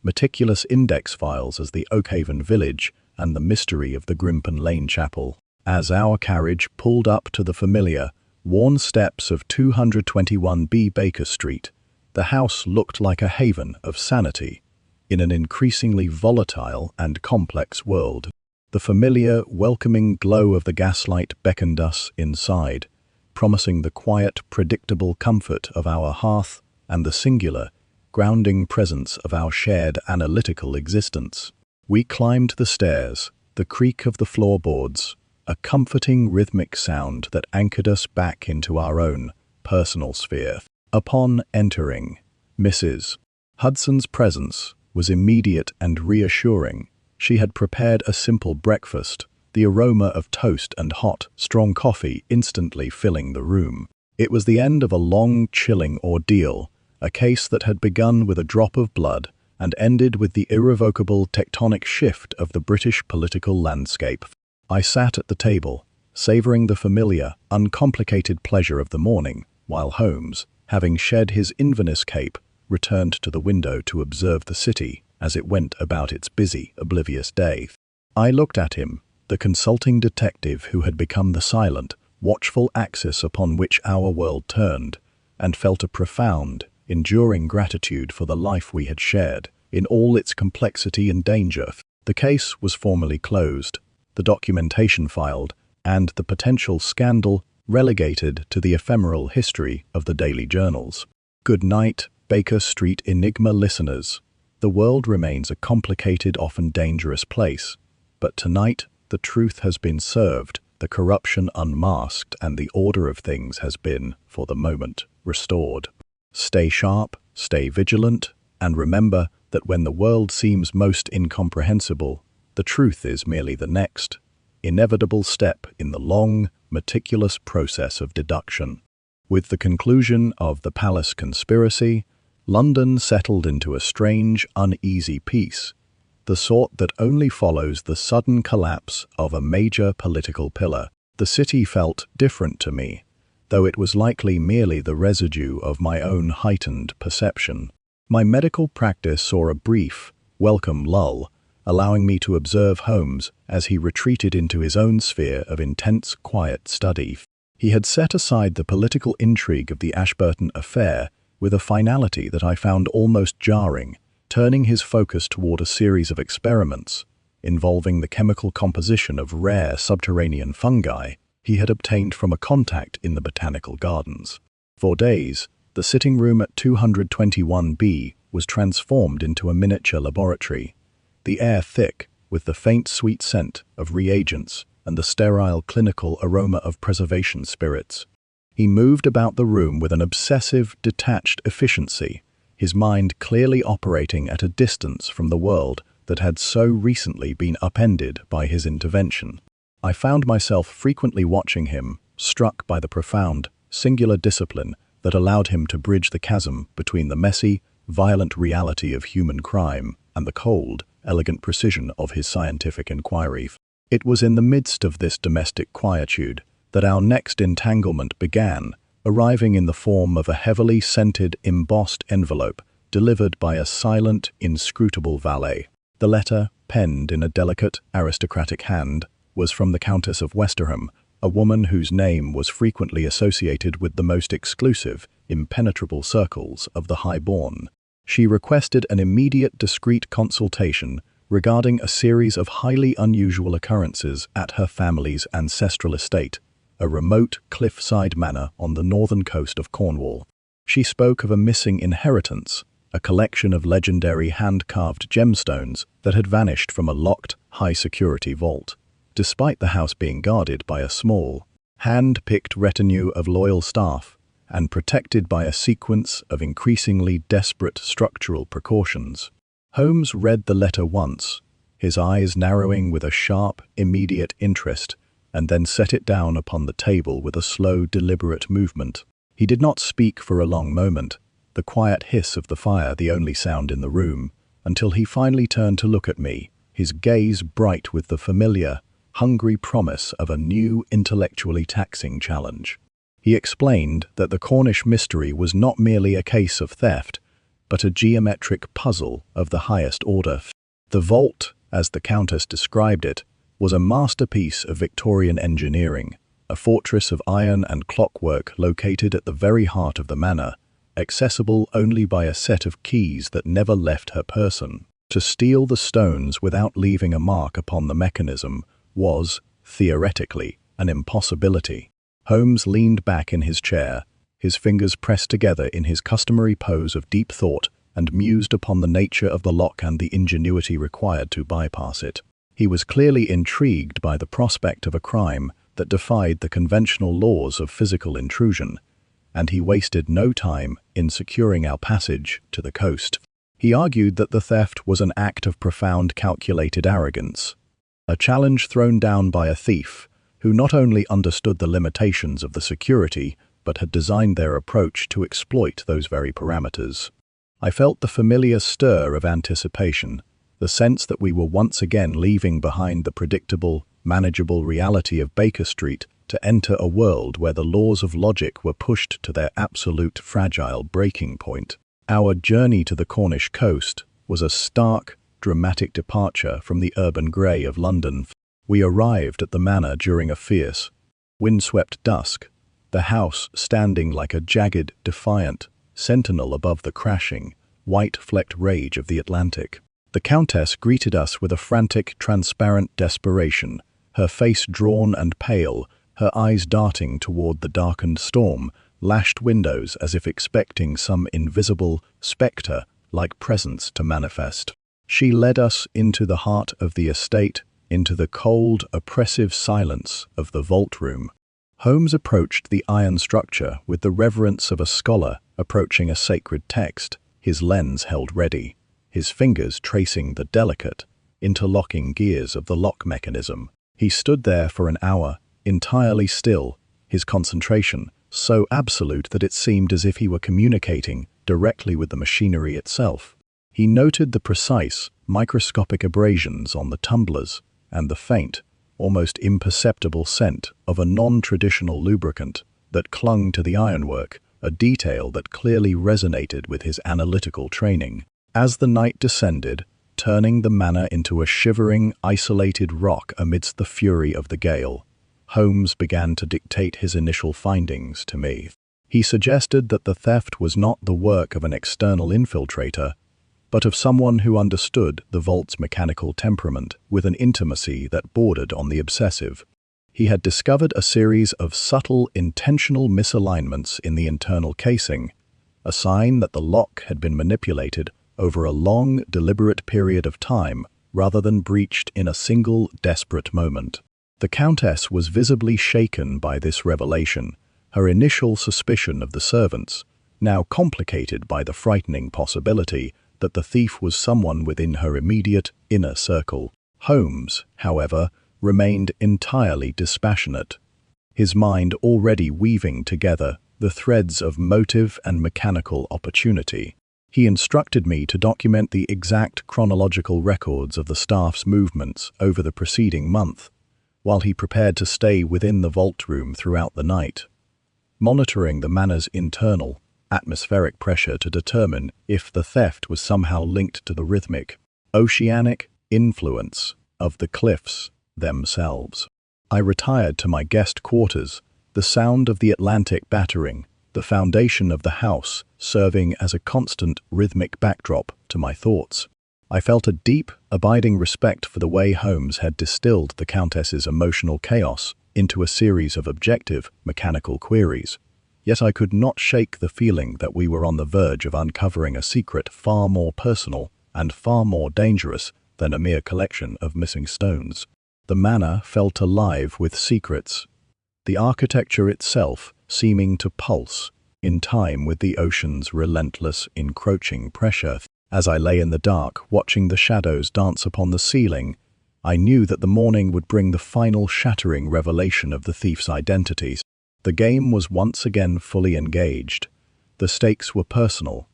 meticulous index files as the Oakhaven village and the mystery of the Grimpen Lane Chapel. As our carriage pulled up to the familiar, worn steps of 221B Baker Street, the house looked like a haven of sanity in an increasingly volatile and complex world. The familiar, welcoming glow of the gaslight beckoned us inside, promising the quiet, predictable comfort of our hearth and the singular, grounding presence of our shared analytical existence. We climbed the stairs, the creak of the floorboards, a comforting rhythmic sound that anchored us back into our own personal sphere. Upon entering, Mrs. Hudson's presence was immediate and reassuring. She had prepared a simple breakfast, the aroma of toast and hot, strong coffee instantly filling the room. It was the end of a long, chilling ordeal, a case that had begun with a drop of blood and ended with the irrevocable tectonic shift of the British political landscape. I sat at the table, savoring the familiar, uncomplicated pleasure of the morning, while Holmes, having shed his Inverness cape, returned to the window to observe the city as it went about its busy, oblivious day. I looked at him, the consulting detective who had become the silent, watchful axis upon which our world turned, and felt a profound, enduring gratitude for the life we had shared, in all its complexity and danger. The case was formally closed, the documentation filed, and the potential scandal relegated to the ephemeral history of the daily journals. Good night, Baker Street Enigma listeners. The world remains a complicated, often dangerous place, but tonight the truth has been served, the corruption unmasked, and the order of things has been, for the moment, restored. Stay sharp, stay vigilant, and remember that when the world seems most incomprehensible, the truth is merely the next, inevitable step in the long, meticulous process of deduction. With the conclusion of the Palace conspiracy, London settled into a strange, uneasy peace, the sort that only follows the sudden collapse of a major political pillar. The city felt different to me, though it was likely merely the residue of my own heightened perception. My medical practice saw a brief, welcome lull, allowing me to observe Holmes as he retreated into his own sphere of intense, quiet study. He had set aside the political intrigue of the Ashburton affair with a finality that I found almost jarring, turning his focus toward a series of experiments involving the chemical composition of rare subterranean fungi he had obtained from a contact in the botanical gardens. For days, the sitting room at 221B was transformed into a miniature laboratory, the air thick with the faint sweet scent of reagents and the sterile clinical aroma of preservation spirits. He moved about the room with an obsessive, detached efficiency, his mind clearly operating at a distance from the world that had so recently been upended by his intervention. I found myself frequently watching him, struck by the profound, singular discipline that allowed him to bridge the chasm between the messy, violent reality of human crime and the cold, elegant precision of his scientific inquiry. It was in the midst of this domestic quietude that our next entanglement began, arriving in the form of a heavily scented, embossed envelope delivered by a silent, inscrutable valet. The letter, penned in a delicate, aristocratic hand, was from the Countess of Westerham, a woman whose name was frequently associated with the most exclusive, impenetrable circles of the high-born. She requested an immediate, discreet consultation regarding a series of highly unusual occurrences at her family's ancestral estate, a remote cliffside manor on the northern coast of Cornwall. She spoke of a missing inheritance, a collection of legendary hand-carved gemstones that had vanished from a locked, high-security vault. Despite the house being guarded by a small, hand-picked retinue of loyal staff and protected by a sequence of increasingly desperate structural precautions, Holmes read the letter once, his eyes narrowing with a sharp, immediate interest, and then set it down upon the table with a slow, deliberate movement. He did not speak for a long moment, the quiet hiss of the fire the only sound in the room, until he finally turned to look at me, his gaze bright with the familiar, hungry promise of a new, intellectually taxing challenge. He explained that the Cornish mystery was not merely a case of theft, but a geometric puzzle of the highest order. The vault, as the Countess described it, was a masterpiece of Victorian engineering, a fortress of iron and clockwork located at the very heart of the manor, accessible only by a set of keys that never left her person. To steal the stones without leaving a mark upon the mechanism was, theoretically, an impossibility. Holmes leaned back in his chair, his fingers pressed together in his customary pose of deep thought, and mused upon the nature of the lock and the ingenuity required to bypass it. He was clearly intrigued by the prospect of a crime that defied the conventional laws of physical intrusion, and he wasted no time in securing our passage to the coast. He argued that the theft was an act of profound calculated arrogance, a challenge thrown down by a thief who not only understood the limitations of the security but had designed their approach to exploit those very parameters. I felt the familiar stir of anticipation, the sense that we were once again leaving behind the predictable, manageable reality of Baker Street to enter a world where the laws of logic were pushed to their absolute fragile breaking point. Our journey to the Cornish coast was a stark, dramatic departure from the urban grey of London. We arrived at the manor during a fierce, windswept dusk, the house standing like a jagged, defiant sentinel above the crashing, white-flecked rage of the Atlantic. The Countess greeted us with a frantic, transparent desperation, her face drawn and pale, her eyes darting toward the darkened storm-lashed windows as if expecting some invisible, spectre-like presence to manifest. She led us into the heart of the estate, into the cold, oppressive silence of the vault room. Holmes approached the iron structure with the reverence of a scholar approaching a sacred text, his lens held ready, his fingers tracing the delicate, interlocking gears of the lock mechanism. He stood there for an hour, entirely still, his concentration so absolute that it seemed as if he were communicating directly with the machinery itself. He noted the precise, microscopic abrasions on the tumblers and the faint, almost imperceptible scent of a non-traditional lubricant that clung to the ironwork, a detail that clearly resonated with his analytical training. As the night descended, turning the manor into a shivering, isolated rock amidst the fury of the gale, Holmes began to dictate his initial findings to me. He suggested that the theft was not the work of an external infiltrator, but of someone who understood the vault's mechanical temperament with an intimacy that bordered on the obsessive. He had discovered a series of subtle, intentional misalignments in the internal casing, a sign that the lock had been manipulated over a long, deliberate period of time rather than breached in a single, desperate moment. The Countess was visibly shaken by this revelation, her initial suspicion of the servants, now complicated by the frightening possibility that the thief was someone within her immediate inner circle. Holmes, however, remained entirely dispassionate, his mind already weaving together the threads of motive and mechanical opportunity. He instructed me to document the exact chronological records of the staff's movements over the preceding month, while he prepared to stay within the vault room throughout the night, monitoring the manor's internal, atmospheric pressure to determine if the theft was somehow linked to the rhythmic, oceanic influence of the cliffs themselves. I retired to my guest quarters, the sound of the Atlantic battering, the foundation of the house serving as a constant rhythmic backdrop to my thoughts. I felt a deep, abiding respect for the way Holmes had distilled the Countess's emotional chaos into a series of objective, mechanical queries. Yet I could not shake the feeling that we were on the verge of uncovering a secret far more personal and far more dangerous than a mere collection of missing stones. The manor felt alive with secrets, the architecture itself seeming to pulse in time with the ocean's relentless, encroaching pressure. As I lay in the dark, watching the shadows dance upon the ceiling, I knew that the morning would bring the final shattering revelation of the thief's identities. The game was once again fully engaged. The stakes were personal,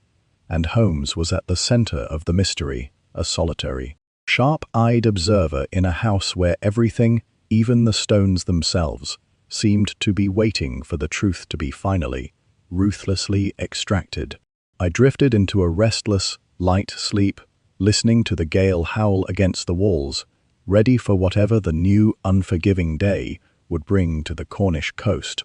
and Holmes was at the center of the mystery, a solitary, sharp-eyed observer in a house where everything, even the stones themselves, seemed to be waiting for the truth to be finally, ruthlessly extracted. I drifted into a restless, light sleep, listening to the gale howl against the walls, ready for whatever the new, unforgiving day would bring to the Cornish coast.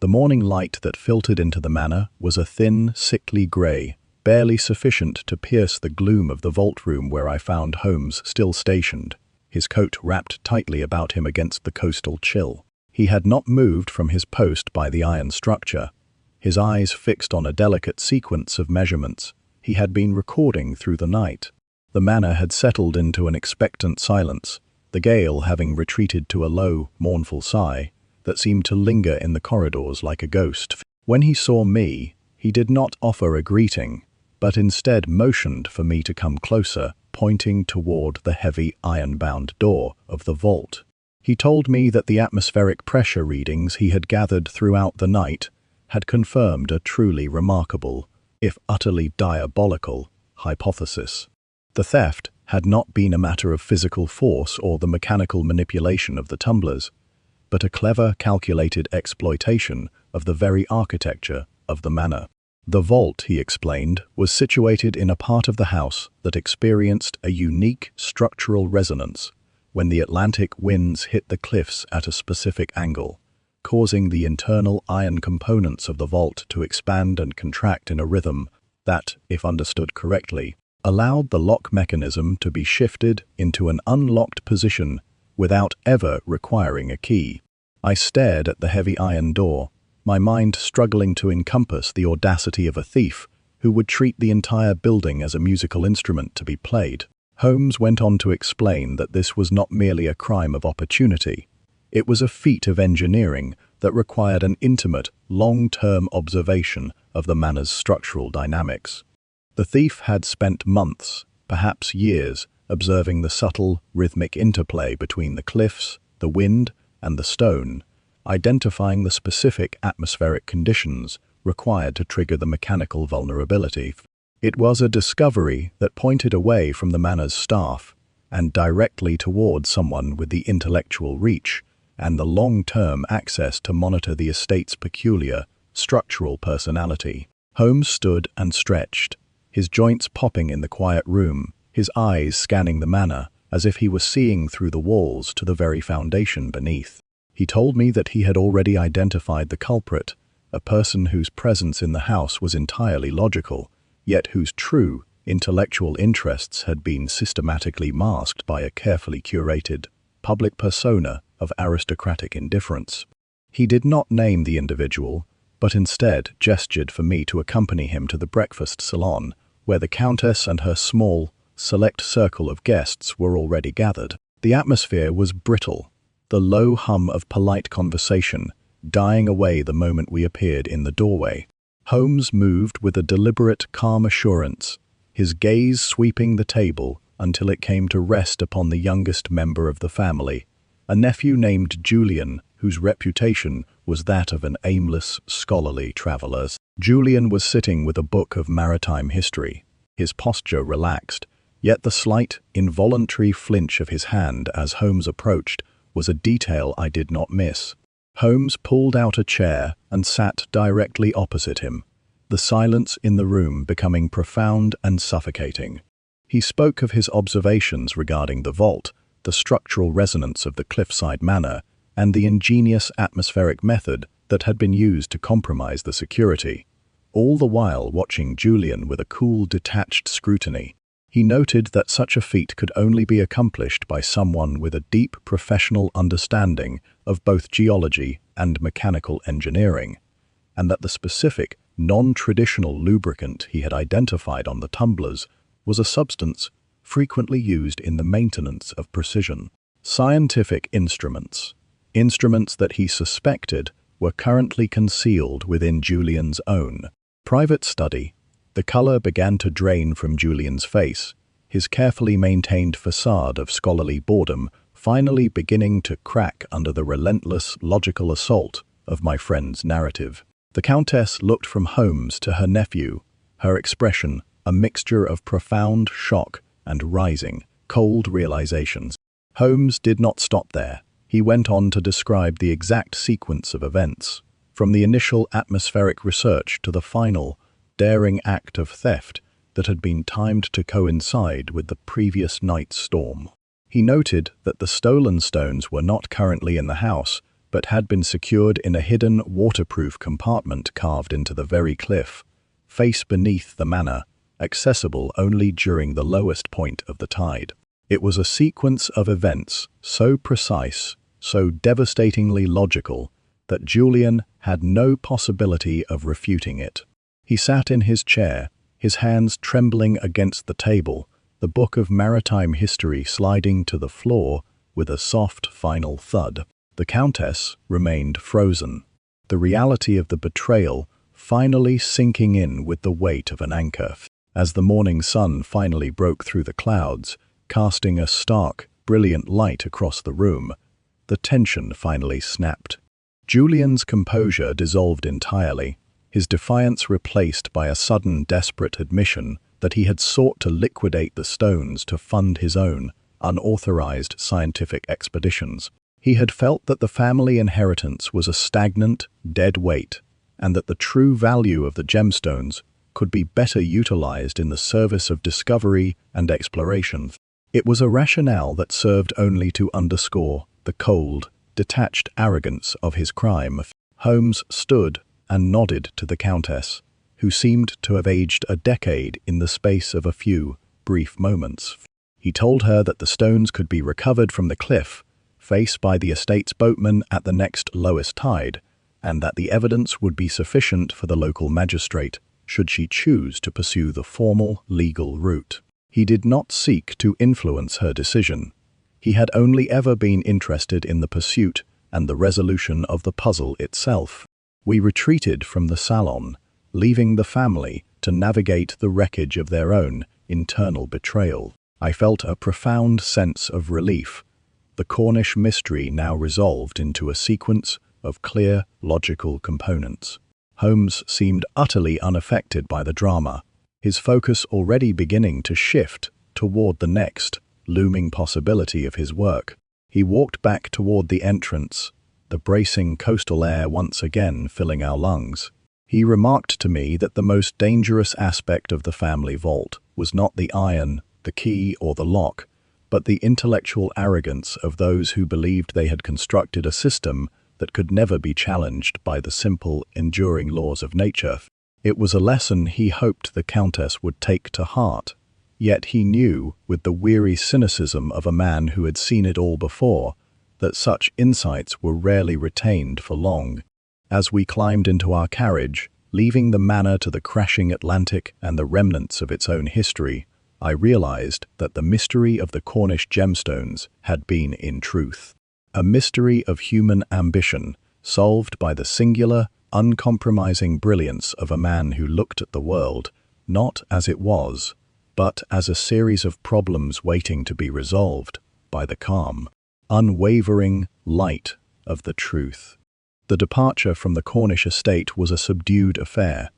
The morning light that filtered into the manor was a thin, sickly grey, barely sufficient to pierce the gloom of the vault room where I found Holmes still stationed, his coat wrapped tightly about him against the coastal chill. He had not moved from his post by the iron structure, his eyes fixed on a delicate sequence of measurements he had been recording through the night. The manor had settled into an expectant silence, the gale having retreated to a low, mournful sigh that seemed to linger in the corridors like a ghost. When he saw me, he did not offer a greeting, but instead motioned for me to come closer, pointing toward the heavy iron-bound door of the vault. He told me that the atmospheric pressure readings he had gathered throughout the night had confirmed a truly remarkable, if utterly diabolical, hypothesis. The theft had not been a matter of physical force or the mechanical manipulation of the tumblers, but a clever, calculated exploitation of the very architecture of the manor. The vault, he explained, was situated in a part of the house that experienced a unique structural resonance when the Atlantic winds hit the cliffs at a specific angle, causing the internal iron components of the vault to expand and contract in a rhythm that, if understood correctly, allowed the lock mechanism to be shifted into an unlocked position without ever requiring a key. I stared at the heavy iron door, my mind struggling to encompass the audacity of a thief who would treat the entire building as a musical instrument to be played. Holmes went on to explain that this was not merely a crime of opportunity. It was a feat of engineering that required an intimate, long-term observation of the manor's structural dynamics. The thief had spent months, perhaps years, observing the subtle, rhythmic interplay between the cliffs, the wind, and the stone, identifying the specific atmospheric conditions required to trigger the mechanical vulnerability. It was a discovery that pointed away from the manor's staff and directly toward someone with the intellectual reach and the long-term access to monitor the estate's peculiar, structural personality. Holmes stood and stretched, his joints popping in the quiet room, his eyes scanning the manor, as if he were seeing through the walls to the very foundation beneath. He told me that he had already identified the culprit, a person whose presence in the house was entirely logical, yet whose true, intellectual interests had been systematically masked by a carefully curated, public persona of aristocratic indifference. He did not name the individual, but instead gestured for me to accompany him to the breakfast salon, where the Countess and her small, select circle of guests were already gathered. The atmosphere was brittle, the low hum of polite conversation dying away the moment we appeared in the doorway. Holmes moved with a deliberate, calm assurance, his gaze sweeping the table until it came to rest upon the youngest member of the family, a nephew named Julian, whose reputation was that of an aimless, scholarly traveler. Julian was sitting with a book of maritime history, his posture relaxed, yet the slight, involuntary flinch of his hand as Holmes approached was a detail I did not miss. Holmes pulled out a chair and sat directly opposite him, the silence in the room becoming profound and suffocating. He spoke of his observations regarding the vault, the structural resonance of the cliffside manor, and the ingenious atmospheric method that had been used to compromise the security, all the while watching Julian with a cool, detached scrutiny. He noted that such a feat could only be accomplished by someone with a deep professional understanding of both geology and mechanical engineering, and that the specific, non-traditional lubricant he had identified on the tumblers was a substance frequently used in the maintenance of precision. Scientific instruments that he suspected were currently concealed within Julian's own private study. The color began to drain from Julian's face, his carefully maintained facade of scholarly boredom finally beginning to crack under the relentless, logical assault of my friend's narrative. The Countess looked from Holmes to her nephew, her expression a mixture of profound shock and rising, cold realizations. Holmes did not stop there. He went on to describe the exact sequence of events, from the initial atmospheric research to the final, daring act of theft that had been timed to coincide with the previous night's storm. He noted that the stolen stones were not currently in the house, but had been secured in a hidden, waterproof compartment carved into the very cliff, face beneath the manor, accessible only during the lowest point of the tide. It was a sequence of events so precise, so devastatingly logical, that Julian had no possibility of refuting it. He sat in his chair, his hands trembling against the table, the book of maritime history sliding to the floor with a soft final thud. The Countess remained frozen, the reality of the betrayal finally sinking in with the weight of an anchor. As the morning sun finally broke through the clouds, casting a stark, brilliant light across the room, the tension finally snapped. Julian's composure dissolved entirely, his defiance replaced by a sudden, desperate admission that he had sought to liquidate the stones to fund his own, unauthorized scientific expeditions. He had felt that the family inheritance was a stagnant, dead weight, and that the true value of the gemstones could be better utilized in the service of discovery and exploration. It was a rationale that served only to underscore the cold, detached arrogance of his crime. Holmes stood and nodded to the Countess, who seemed to have aged a decade in the space of a few brief moments. He told her that the stones could be recovered from the cliff, face by the estate's boatman at the next lowest tide, and that the evidence would be sufficient for the local magistrate, should she choose to pursue the formal legal route. He did not seek to influence her decision. He had only ever been interested in the pursuit and the resolution of the puzzle itself. We retreated from the salon, leaving the family to navigate the wreckage of their own internal betrayal. I felt a profound sense of relief. The Cornish mystery now resolved into a sequence of clear, logical components. Holmes seemed utterly unaffected by the drama, his focus already beginning to shift toward the next, looming possibility of his work. He walked back toward the entrance, the bracing coastal air once again filling our lungs. He remarked to me that the most dangerous aspect of the family vault was not the iron, the key, or the lock, but the intellectual arrogance of those who believed they had constructed a system that could never be challenged by the simple, enduring laws of nature. It was a lesson he hoped the Countess would take to heart. Yet he knew, with the weary cynicism of a man who had seen it all before, that such insights were rarely retained for long. As we climbed into our carriage, leaving the manor to the crashing Atlantic and the remnants of its own history, I realized that the mystery of the Cornish gemstones had been, in truth, a mystery of human ambition, solved by the singular, uncompromising brilliance of a man who looked at the world, not as it was, but as a series of problems waiting to be resolved by the calm, unwavering light of the truth. The departure from the Cornish estate was a subdued affair.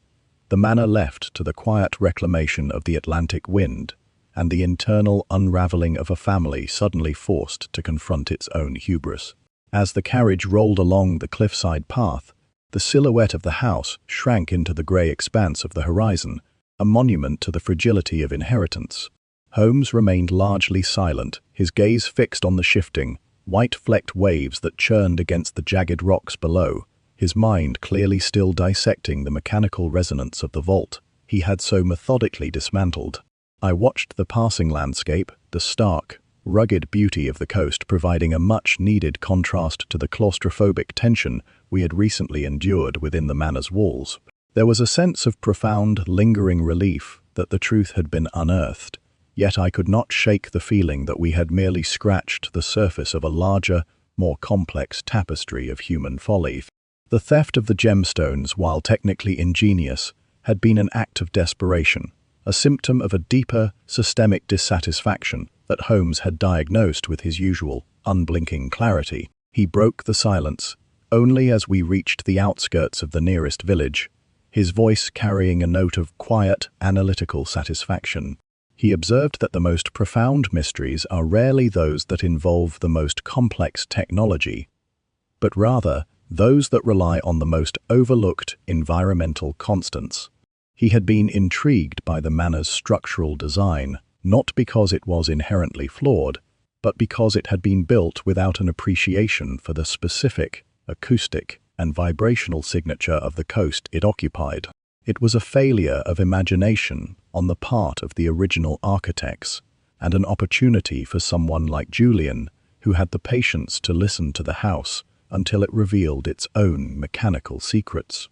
The manor left to the quiet reclamation of the Atlantic wind, and the internal unraveling of a family suddenly forced to confront its own hubris. As the carriage rolled along the cliffside path, the silhouette of the house shrank into the grey expanse of the horizon, a monument to the fragility of inheritance. Holmes remained largely silent, his gaze fixed on the shifting, white-flecked waves that churned against the jagged rocks below, his mind clearly still dissecting the mechanical resonance of the vault he had so methodically dismantled. I watched the passing landscape, the stark, rugged beauty of the coast providing a much-needed contrast to the claustrophobic tension we had recently endured within the manor's walls. There was a sense of profound, lingering relief that the truth had been unearthed, yet I could not shake the feeling that we had merely scratched the surface of a larger, more complex tapestry of human folly. The theft of the gemstones, while technically ingenious, had been an act of desperation, a symptom of a deeper, systemic dissatisfaction that Holmes had diagnosed with his usual, unblinking clarity. He broke the silence only as we reached the outskirts of the nearest village, his voice carrying a note of quiet, analytical satisfaction. He observed that the most profound mysteries are rarely those that involve the most complex technology, but rather those that rely on the most overlooked environmental constants. He had been intrigued by the manor's structural design, not because it was inherently flawed, but because it had been built without an appreciation for the specific, acoustic, and vibrational signature of the coast it occupied. It was a failure of imagination on the part of the original architects, and an opportunity for someone like Julian, who had the patience to listen to the house until it revealed its own mechanical secrets.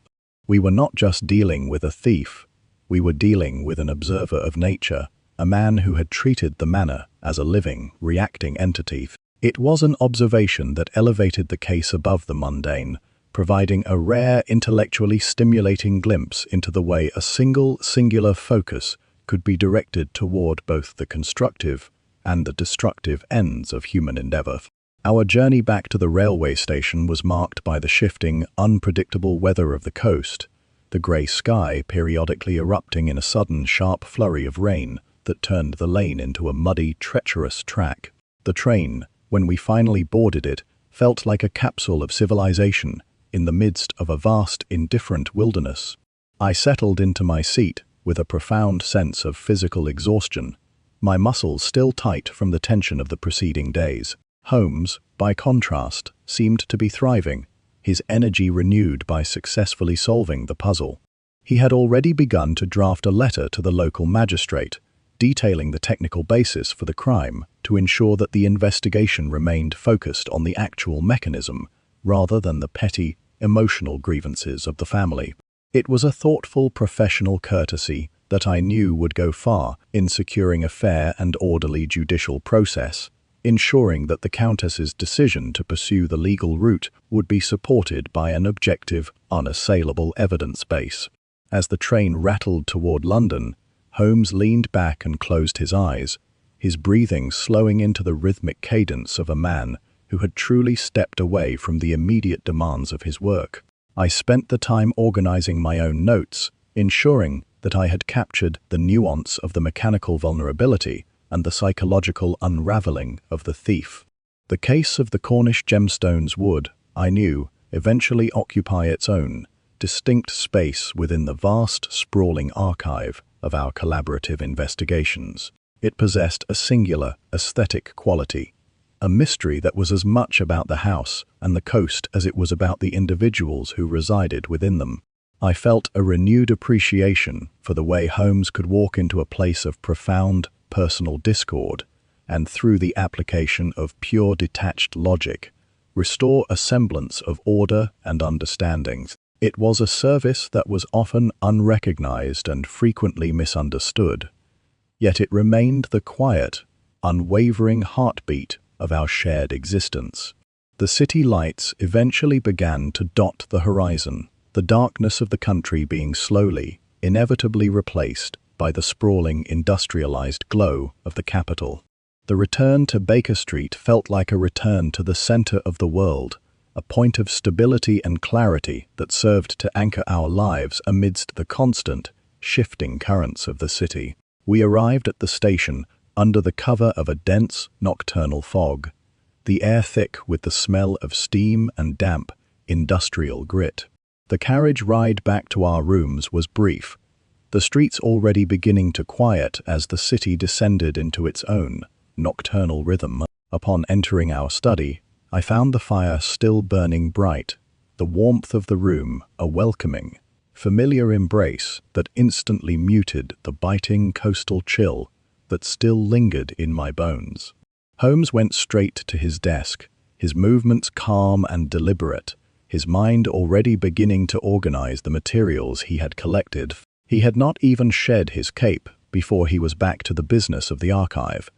We were not just dealing with a thief, we were dealing with an observer of nature, a man who had treated the manor as a living, reacting entity. It was an observation that elevated the case above the mundane, providing a rare, intellectually stimulating glimpse into the way a singular focus could be directed toward both the constructive and the destructive ends of human endeavor. Our journey back to the railway station was marked by the shifting, unpredictable weather of the coast, the grey sky periodically erupting in a sudden, sharp flurry of rain that turned the lane into a muddy, treacherous track. The train, when we finally boarded it, felt like a capsule of civilization in the midst of a vast, indifferent wilderness. I settled into my seat with a profound sense of physical exhaustion, my muscles still tight from the tension of the preceding days. Holmes, by contrast, seemed to be thriving, his energy renewed by successfully solving the puzzle. He had already begun to draft a letter to the local magistrate, detailing the technical basis for the crime to ensure that the investigation remained focused on the actual mechanism rather than the petty, emotional grievances of the family. It was a thoughtful, professional courtesy that I knew would go far in securing a fair and orderly judicial process, ensuring that the Countess's decision to pursue the legal route would be supported by an objective, unassailable evidence base. As the train rattled toward London, Holmes leaned back and closed his eyes, his breathing slowing into the rhythmic cadence of a man who had truly stepped away from the immediate demands of his work. I spent the time organizing my own notes, ensuring that I had captured the nuance of the mechanical vulnerability and the psychological unraveling of the thief. The case of the Cornish gemstones would, I knew, eventually occupy its own, distinct space within the vast, sprawling archive of our collaborative investigations. It possessed a singular, aesthetic quality, a mystery that was as much about the house and the coast as it was about the individuals who resided within them. I felt a renewed appreciation for the way Holmes could walk into a place of profound, personal discord, and through the application of pure detached logic, restore a semblance of order and understanding. It was a service that was often unrecognized and frequently misunderstood, yet it remained the quiet, unwavering heartbeat of our shared existence. The city lights eventually began to dot the horizon, the darkness of the country being slowly, inevitably replaced by the sprawling, industrialized glow of the capital. The return to Baker Street felt like a return to the center of the world, a point of stability and clarity that served to anchor our lives amidst the constant, shifting currents of the city. We arrived at the station under the cover of a dense, nocturnal fog, the air thick with the smell of steam and damp, industrial grit. The carriage ride back to our rooms was brief, the streets already beginning to quiet as the city descended into its own nocturnal rhythm. Upon entering our study, I found the fire still burning bright, the warmth of the room a welcoming, familiar embrace that instantly muted the biting coastal chill that still lingered in my bones. Holmes went straight to his desk, his movements calm and deliberate, his mind already beginning to organize the materials he had collected. He had not even shed his cape before he was back to the business of the archive,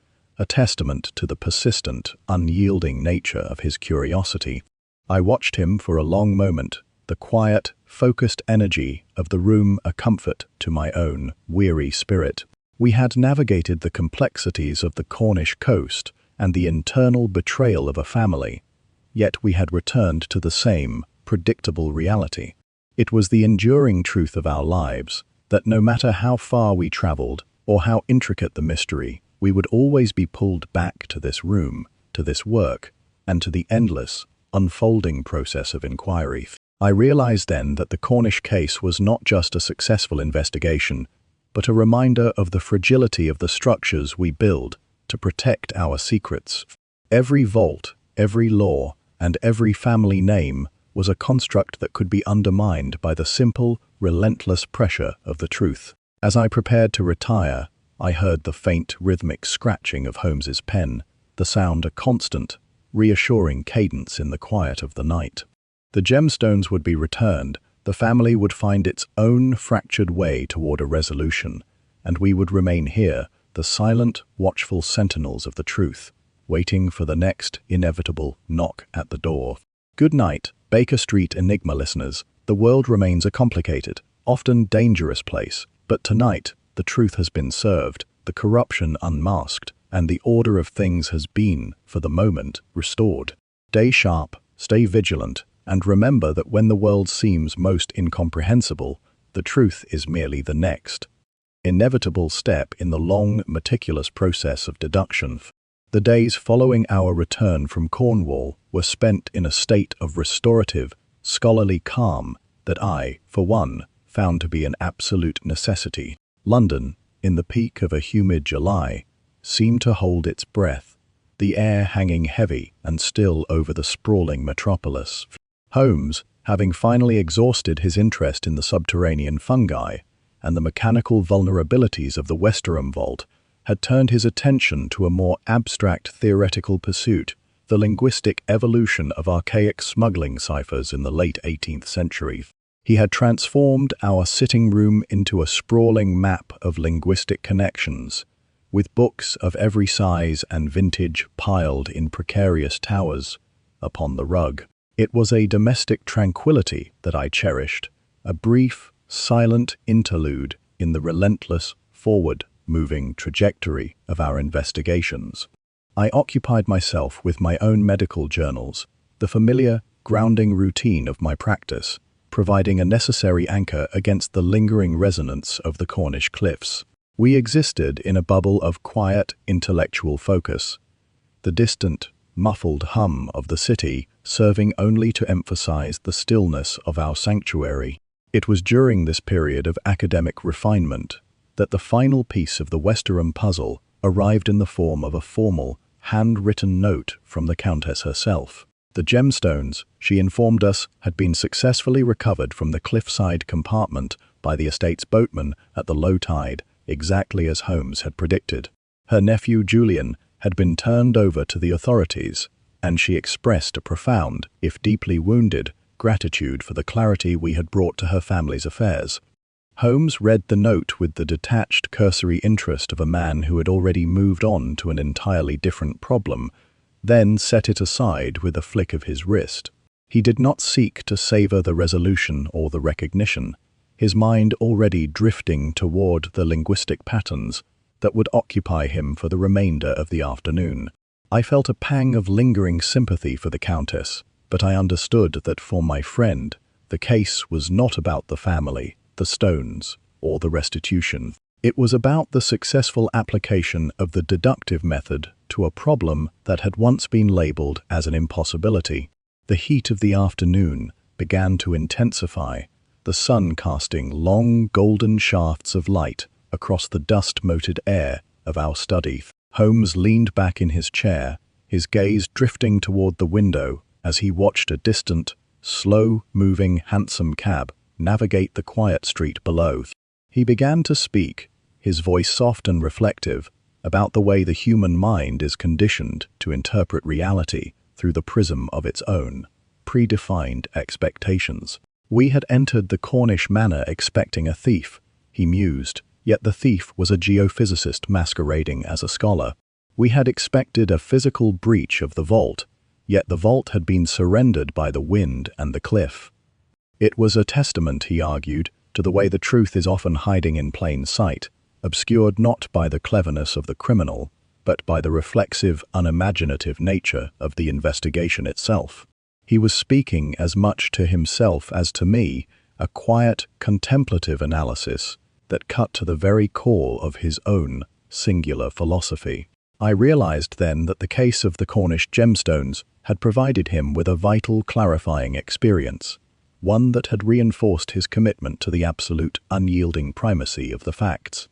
a testament to the persistent, unyielding nature of his curiosity. I watched him for a long moment, the quiet, focused energy of the room a comfort to my own weary spirit. We had navigated the complexities of the Cornish coast and the internal betrayal of a family, yet we had returned to the same predictable reality. It was the enduring truth of our lives that no matter how far we traveled or how intricate the mystery, we would always be pulled back to this room, to this work, and to the endless, unfolding process of inquiry. I realized then that the Cornish case was not just a successful investigation, but a reminder of the fragility of the structures we build to protect our secrets. Every vault, every law, and every family name was a construct that could be undermined by the simple, relentless pressure of the truth. As I prepared to retire, I heard the faint, rhythmic scratching of Holmes's pen, the sound a constant, reassuring cadence in the quiet of the night. The gemstones would be returned, the family would find its own fractured way toward a resolution, and we would remain here, the silent, watchful sentinels of the truth, waiting for the next inevitable knock at the door. Good night, Baker Street Enigma listeners. The world remains a complicated, often dangerous place, but tonight the truth has been served, the corruption unmasked, and the order of things has been, for the moment, restored. Stay sharp, stay vigilant, and remember that when the world seems most incomprehensible, the truth is merely the next inevitable step in the long, meticulous process of deduction. The days following our return from Cornwall were spent in a state of restorative, scholarly calm that I, for one, found to be an absolute necessity. London, in the peak of a humid July, seemed to hold its breath, the air hanging heavy and still over the sprawling metropolis. Holmes, having finally exhausted his interest in the subterranean fungi and the mechanical vulnerabilities of the Westerham vault, had turned his attention to a more abstract theoretical pursuit, the linguistic evolution of archaic smuggling ciphers in the late 18th century. He had transformed our sitting room into a sprawling map of linguistic connections, with books of every size and vintage piled in precarious towers upon the rug. It was a domestic tranquility that I cherished, a brief, silent interlude in the relentless, forward-moving trajectory of our investigations. I occupied myself with my own medical journals, the familiar, grounding routine of my practice, providing a necessary anchor against the lingering resonance of the Cornish cliffs. We existed in a bubble of quiet, intellectual focus. The distant, muffled hum of the city, serving only to emphasize the stillness of our sanctuary. It was during this period of academic refinement that the final piece of the Westerham puzzle arrived in the form of a formal, handwritten note from the Countess herself. The gemstones, she informed us, had been successfully recovered from the cliffside compartment by the estate's boatman at the low tide, exactly as Holmes had predicted. Her nephew Julian had been turned over to the authorities, and she expressed a profound, if deeply wounded, gratitude for the clarity we had brought to her family's affairs. Holmes read the note with the detached, cursory interest of a man who had already moved on to an entirely different problem, then set it aside with a flick of his wrist. He did not seek to savor the resolution or the recognition, his mind already drifting toward the linguistic patterns that would occupy him for the remainder of the afternoon. I felt a pang of lingering sympathy for the Countess, but I understood that for my friend, the case was not about the family, the stones, or the restitution. It was about the successful application of the deductive method to a problem that had once been labeled as an impossibility. The heat of the afternoon began to intensify, the sun casting long golden shafts of light across the dust-moted air of our study. Holmes leaned back in his chair, his gaze drifting toward the window as he watched a distant, slow-moving hansom cab navigate the quiet street below. He began to speak, his voice soft and reflective, about the way the human mind is conditioned to interpret reality through the prism of its own predefined expectations. We had entered the Cornish manor expecting a thief, he mused, yet the thief was a geophysicist masquerading as a scholar. We had expected a physical breach of the vault, yet the vault had been surrendered by the wind and the cliff. It was a testament, he argued, to the way the truth is often hiding in plain sight, obscured not by the cleverness of the criminal, but by the reflexive, unimaginative nature of the investigation itself. He was speaking as much to himself as to me, a quiet, contemplative analysis that cut to the very core of his own singular philosophy. I realized then that the case of the Cornish gemstones had provided him with a vital, clarifying experience, one that had reinforced his commitment to the absolute, unyielding primacy of the facts.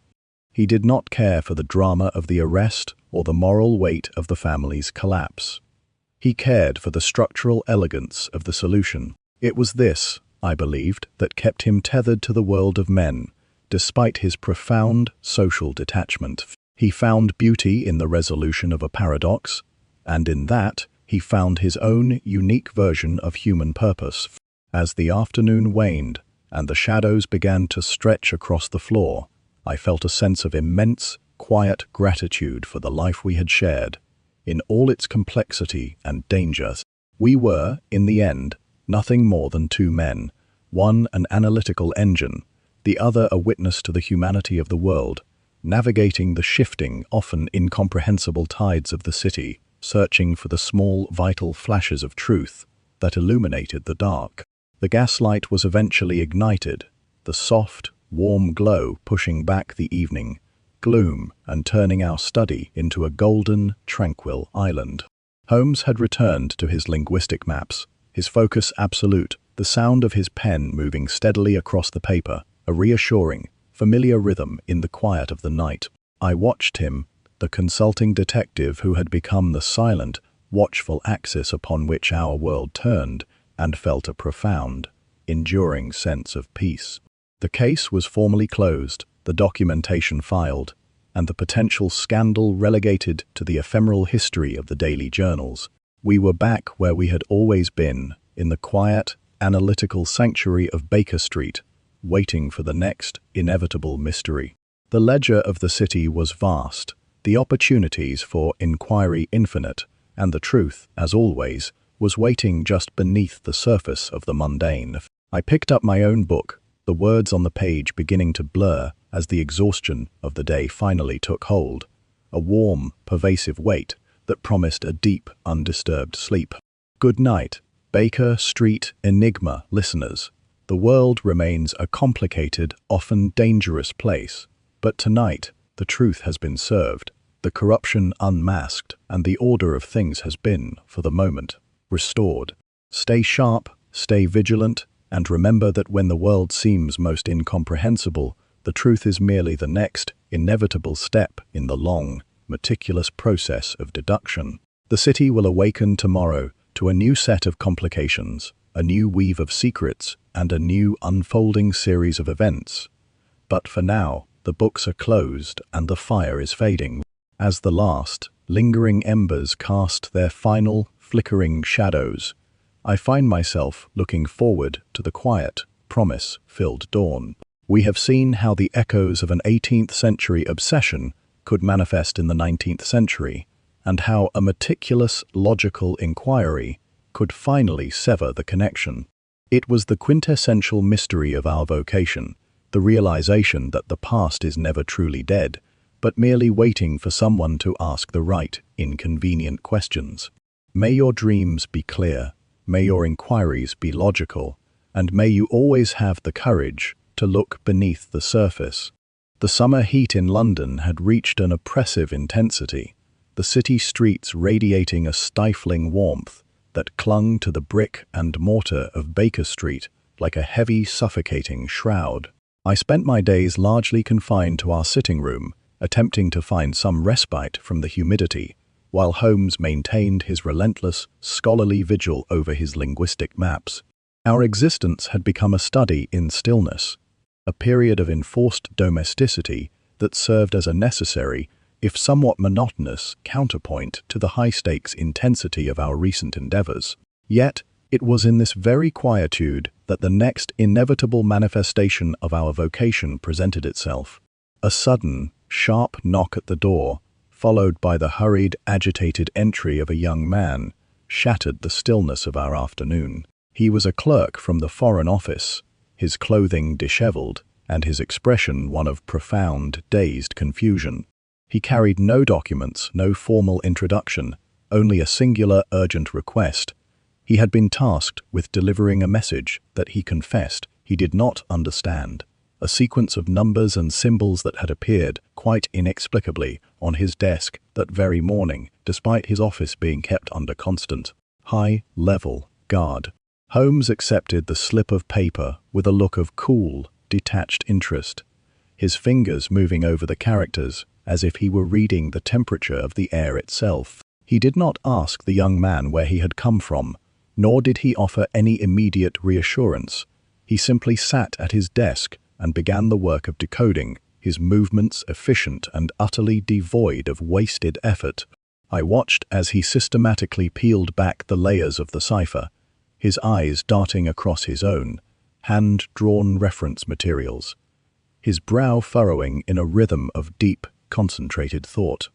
He did not care for the drama of the arrest or the moral weight of the family's collapse. He cared for the structural elegance of the solution. It was this, I believed, that kept him tethered to the world of men, despite his profound social detachment. He found beauty in the resolution of a paradox, and in that, he found his own unique version of human purpose. As the afternoon waned and the shadows began to stretch across the floor, I felt a sense of immense, quiet gratitude for the life we had shared. In all its complexity and danger, we were, in the end, nothing more than two men, one an analytical engine, the other a witness to the humanity of the world, navigating the shifting, often incomprehensible tides of the city, searching for the small, vital flashes of truth that illuminated the dark. The gaslight was eventually ignited, the soft, warm glow pushing back the evening gloom and turning our study into a golden, tranquil island. Holmes had returned to his linguistic maps, his focus absolute, the sound of his pen moving steadily across the paper, a reassuring, familiar rhythm in the quiet of the night. I watched him, the consulting detective who had become the silent, watchful axis upon which our world turned, and felt a profound, enduring sense of peace. The case was formally closed, the documentation filed, and the potential scandal relegated to the ephemeral history of the daily journals. We were back where we had always been, in the quiet, analytical sanctuary of Baker Street, waiting for the next inevitable mystery. The ledger of the city was vast, the opportunities for inquiry infinite, and the truth, as always, was waiting just beneath the surface of the mundane. I picked up my own book, the words on the page beginning to blur as the exhaustion of the day finally took hold, a warm, pervasive weight that promised a deep, undisturbed sleep. Good night, Baker Street Enigma listeners. The world remains a complicated, often dangerous place, but tonight the truth has been served, the corruption unmasked, and the order of things has been, for the moment, restored. Stay sharp, stay vigilant, and remember that when the world seems most incomprehensible, the truth is merely the next, inevitable step in the long, meticulous process of deduction. The city will awaken tomorrow to a new set of complications, a new weave of secrets, and a new unfolding series of events. But for now, the books are closed and the fire is fading. As the last, lingering embers cast their final, flickering shadows, I find myself looking forward to the quiet, promise-filled dawn. We have seen how the echoes of an 18th century obsession could manifest in the 19th century, and how a meticulous, logical inquiry could finally sever the connection. It was the quintessential mystery of our vocation, the realization that the past is never truly dead, but merely waiting for someone to ask the right, inconvenient questions. May your dreams be clear, may your inquiries be logical, and may you always have the courage to look beneath the surface. The summer heat in London had reached an oppressive intensity, the city streets radiating a stifling warmth that clung to the brick and mortar of Baker Street like a heavy, suffocating shroud. I spent my days largely confined to our sitting room, attempting to find some respite from the humidity, while Holmes maintained his relentless, scholarly vigil over his linguistic maps. Our existence had become a study in stillness, a period of enforced domesticity that served as a necessary, if somewhat monotonous, counterpoint to the high-stakes intensity of our recent endeavors. Yet, it was in this very quietude that the next inevitable manifestation of our vocation presented itself. A sudden, sharp knock at the door, followed by the hurried, agitated entry of a young man, shattered the stillness of our afternoon. He was a clerk from the Foreign Office, his clothing disheveled, and his expression one of profound, dazed confusion. He carried no documents, no formal introduction, only a singular, urgent request. He had been tasked with delivering a message that he confessed he did not understand, a sequence of numbers and symbols that had appeared, quite inexplicably, on his desk that very morning, despite his office being kept under constant, high-level guard. Holmes accepted the slip of paper with a look of cool, detached interest, his fingers moving over the characters as if he were reading the temperature of the air itself. He did not ask the young man where he had come from, nor did he offer any immediate reassurance. He simply sat at his desk and began the work of decoding, his movements efficient and utterly devoid of wasted effort. I watched as he systematically peeled back the layers of the cipher, his eyes darting across his own, hand-drawn reference materials, his brow furrowing in a rhythm of deep, concentrated thought.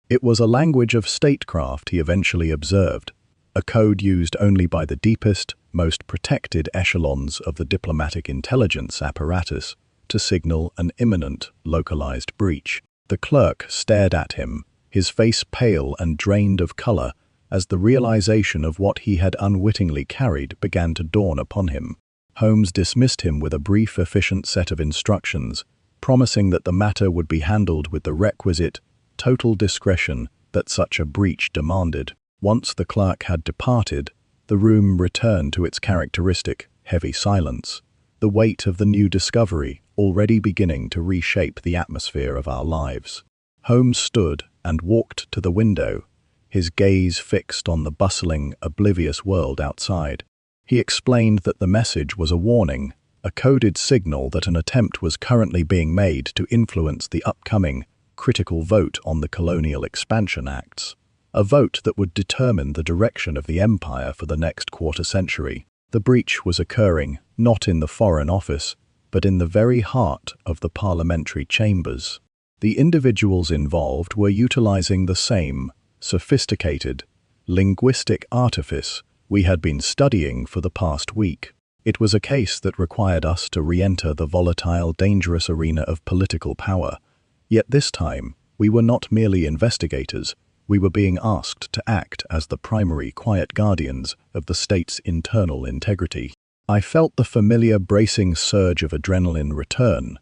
It was a language of statecraft, he eventually observed, a code used only by the deepest, most protected echelons of the diplomatic intelligence apparatus to signal an imminent, localized breach. The clerk stared at him, his face pale and drained of color, as the realization of what he had unwittingly carried began to dawn upon him. Holmes dismissed him with a brief, efficient set of instructions, promising that the matter would be handled with the requisite, total discretion that such a breach demanded. Once the clerk had departed, the room returned to its characteristic, heavy silence, the weight of the new discovery already beginning to reshape the atmosphere of our lives. Holmes stood and walked to the window, his gaze fixed on the bustling, oblivious world outside. He explained that the message was a warning, a coded signal that an attempt was currently being made to influence the upcoming, critical vote on the Colonial Expansion Acts, a vote that would determine the direction of the empire for the next quarter-century. The breach was occurring not in the Foreign Office, but in the very heart of the parliamentary chambers. The individuals involved were utilizing the same sophisticated, linguistic artifice we had been studying for the past week. It was a case that required us to re-enter the volatile, dangerous arena of political power. Yet this time, we were not merely investigators, we were being asked to act as the primary quiet guardians of the state's internal integrity. I felt the familiar bracing surge of adrenaline return,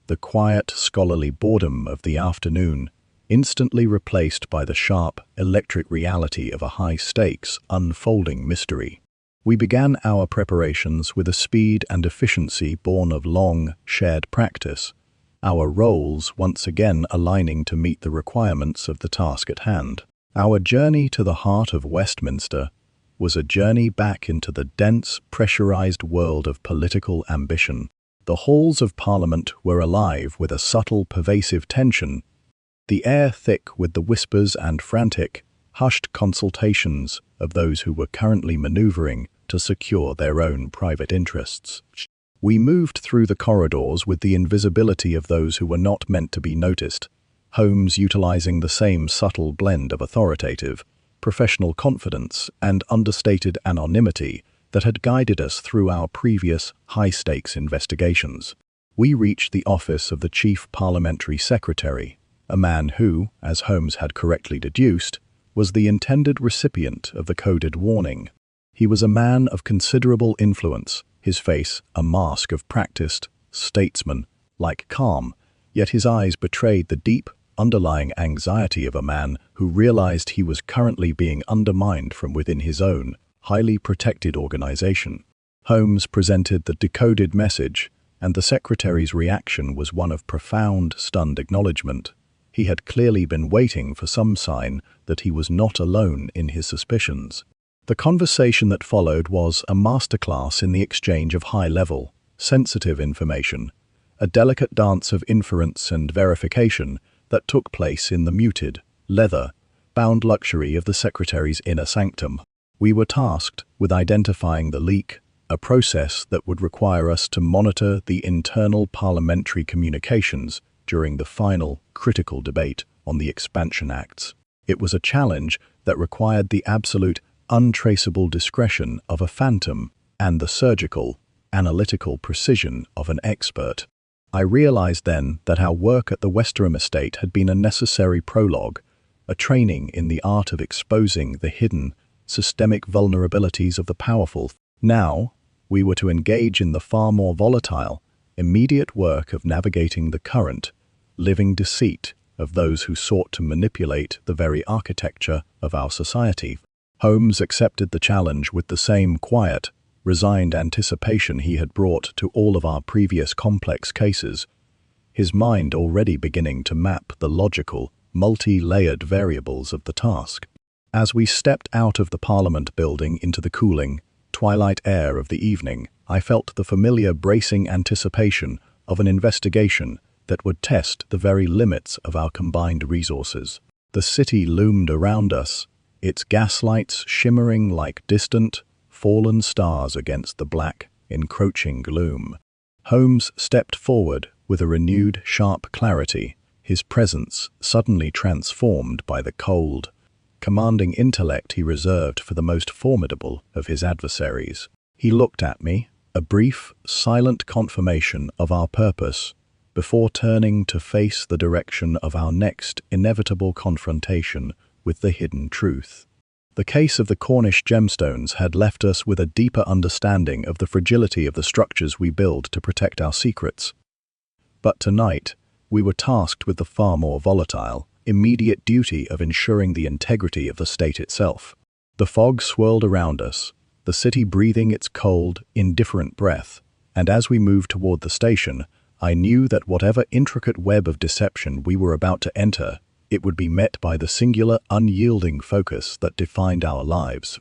the quiet, scholarly boredom of the afternoon instantly replaced by the sharp, electric reality of a high-stakes, unfolding mystery. We began our preparations with a speed and efficiency born of long, shared practice, our roles once again aligning to meet the requirements of the task at hand. Our journey to the heart of Westminster was a journey back into the dense, pressurized world of political ambition. The halls of Parliament were alive with a subtle, pervasive tension, the air thick with the whispers and frantic, hushed consultations of those who were currently maneuvering to secure their own private interests. We moved through the corridors with the invisibility of those who were not meant to be noticed, Holmes utilizing the same subtle blend of authoritative, professional confidence and understated anonymity that had guided us through our previous high-stakes investigations. We reached the office of the Chief Parliamentary Secretary, a man who, as Holmes had correctly deduced, was the intended recipient of the coded warning. He was a man of considerable influence, his face a mask of practiced, statesman-like calm, yet his eyes betrayed the deep, underlying anxiety of a man who realized he was currently being undermined from within his own, highly protected organization. Holmes presented the decoded message, and the secretary's reaction was one of profound, stunned acknowledgement. He had clearly been waiting for some sign that he was not alone in his suspicions. The conversation that followed was a masterclass in the exchange of high-level, sensitive information, a delicate dance of inference and verification that took place in the muted, leather-bound luxury of the secretary's inner sanctum. We were tasked with identifying the leak, a process that would require us to monitor the internal parliamentary communications during the final, critical debate on the Expansion Acts. It was a challenge that required the absolute, untraceable discretion of a phantom and the surgical, analytical precision of an expert. I realized then that our work at the Westerham estate had been a necessary prologue, a training in the art of exposing the hidden, systemic vulnerabilities of the powerful. Now, we were to engage in the far more volatile, immediate work of navigating the current, living deceit of those who sought to manipulate the very architecture of our society. Holmes accepted the challenge with the same quiet, resigned anticipation he had brought to all of our previous complex cases, his mind already beginning to map the logical, multi-layered variables of the task. As we stepped out of the Parliament building into the cooling, twilight air of the evening, I felt the familiar bracing anticipation of an investigation that would test the very limits of our combined resources. The city loomed around us, its gaslights shimmering like distant, fallen stars against the black, encroaching gloom. Holmes stepped forward with a renewed, sharp clarity, his presence suddenly transformed by the cold, commanding intellect he reserved for the most formidable of his adversaries. He looked at me, a brief, silent confirmation of our purpose, before turning to face the direction of our next inevitable confrontation with the hidden truth. The case of the Cornish gemstones had left us with a deeper understanding of the fragility of the structures we build to protect our secrets. But tonight, we were tasked with the far more volatile, immediate duty of ensuring the integrity of the state itself. The fog swirled around us, the city breathing its cold, indifferent breath, and as we moved toward the station, I knew that whatever intricate web of deception we were about to enter, it would be met by the singular, unyielding focus that defined our lives.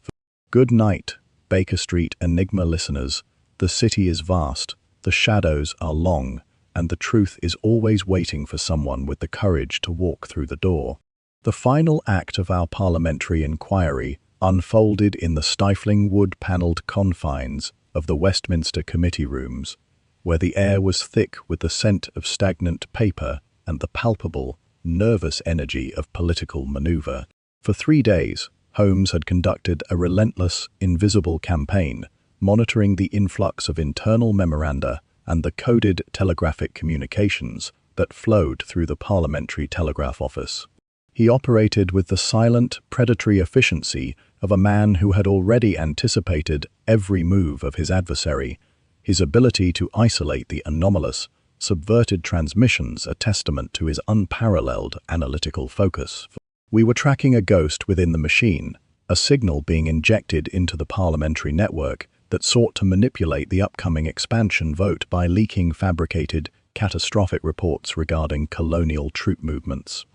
Good night, Baker Street Enigma listeners. The city is vast, the shadows are long, and the truth is always waiting for someone with the courage to walk through the door. The final act of our parliamentary inquiry unfolded in the stifling wood-panelled confines of the Westminster committee rooms, where the air was thick with the scent of stagnant paper and the palpable, nervous energy of political maneuver. For 3 days, Holmes had conducted a relentless, invisible campaign, monitoring the influx of internal memoranda and the coded telegraphic communications that flowed through the Parliamentary Telegraph Office. He operated with the silent, predatory efficiency of a man who had already anticipated every move of his adversary. His ability to isolate the anomalous, subverted transmissions a testament to his unparalleled analytical focus. We were tracking a ghost within the machine, a signal being injected into the parliamentary network that sought to manipulate the upcoming expansion vote by leaking fabricated, catastrophic reports regarding colonial troop movements.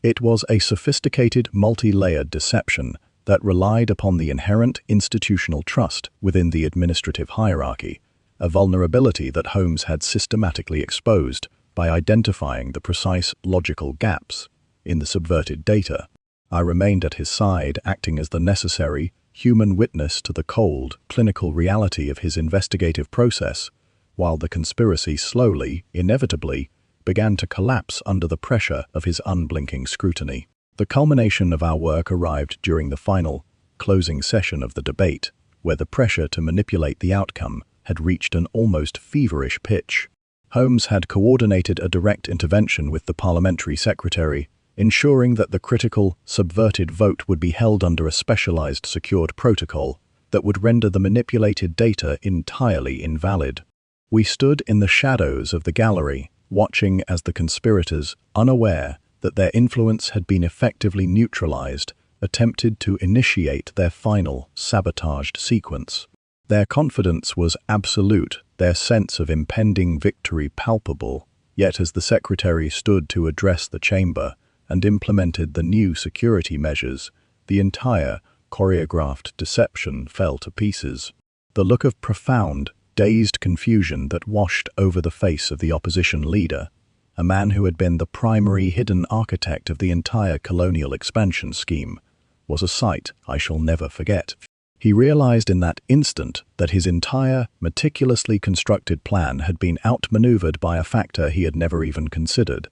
It was a sophisticated, multi-layered deception that relied upon the inherent institutional trust within the administrative hierarchy, a vulnerability that Holmes had systematically exposed by identifying the precise logical gaps in the subverted data. I remained at his side, acting as the necessary human witness to the cold, clinical reality of his investigative process, while the conspiracy slowly, inevitably, began to collapse under the pressure of his unblinking scrutiny. The culmination of our work arrived during the final, closing session of the debate, where the pressure to manipulate the outcome had reached an almost feverish pitch. Holmes had coordinated a direct intervention with the parliamentary secretary, ensuring that the critical, subverted vote would be held under a specialized secured protocol that would render the manipulated data entirely invalid. We stood in the shadows of the gallery, watching as the conspirators, unaware that their influence had been effectively neutralized, attempted to initiate their final, sabotaged sequence. Their confidence was absolute, their sense of impending victory palpable, yet as the secretary stood to address the chamber and implemented the new security measures, the entire, choreographed deception fell to pieces. The look of profound, dazed confusion that washed over the face of the opposition leader, a man who had been the primary hidden architect of the entire colonial expansion scheme, was a sight I shall never forget. He realized in that instant that his entire, meticulously constructed plan had been outmaneuvered by a factor he had never even considered: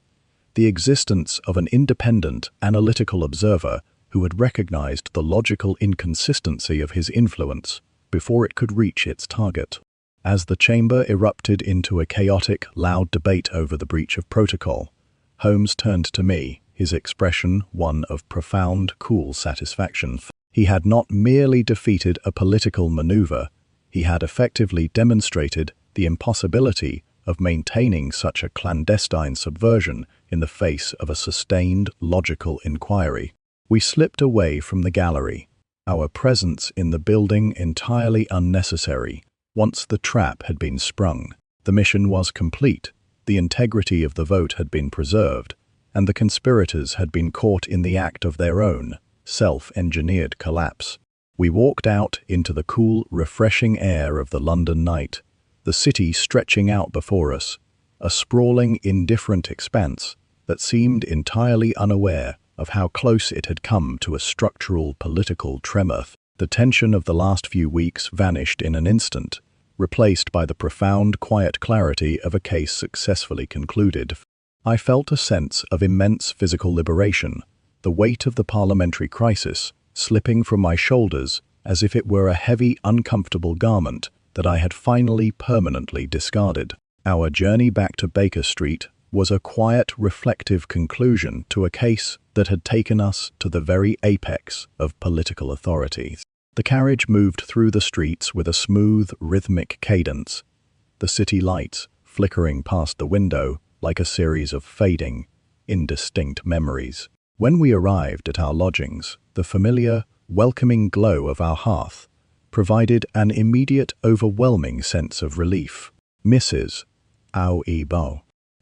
the existence of an independent, analytical observer who had recognized the logical inconsistency of his influence before it could reach its target. As the chamber erupted into a chaotic, loud debate over the breach of protocol, Holmes turned to me, his expression one of profound, cool satisfaction. He had not merely defeated a political maneuver, he had effectively demonstrated the impossibility of maintaining such a clandestine subversion in the face of a sustained, logical inquiry. We slipped away from the gallery, our presence in the building entirely unnecessary. Once the trap had been sprung, the mission was complete, the integrity of the vote had been preserved, and the conspirators had been caught in the act of their own, self-engineered collapse. We walked out into the cool, refreshing air of the London night, the city stretching out before us, a sprawling, indifferent expanse that seemed entirely unaware of how close it had come to a structural political tremor. The tension of the last few weeks vanished in an instant, replaced by the profound, quiet clarity of a case successfully concluded. I felt a sense of immense physical liberation, the weight of the parliamentary crisis slipping from my shoulders as if it were a heavy, uncomfortable garment that I had finally permanently discarded. Our journey back to Baker Street was a quiet, reflective conclusion to a case that had taken us to the very apex of political authority. The carriage moved through the streets with a smooth, rhythmic cadence, the city lights flickering past the window like a series of fading, indistinct memories. When we arrived at our lodgings, the familiar, welcoming glow of our hearth provided an immediate, overwhelming sense of relief. Mrs.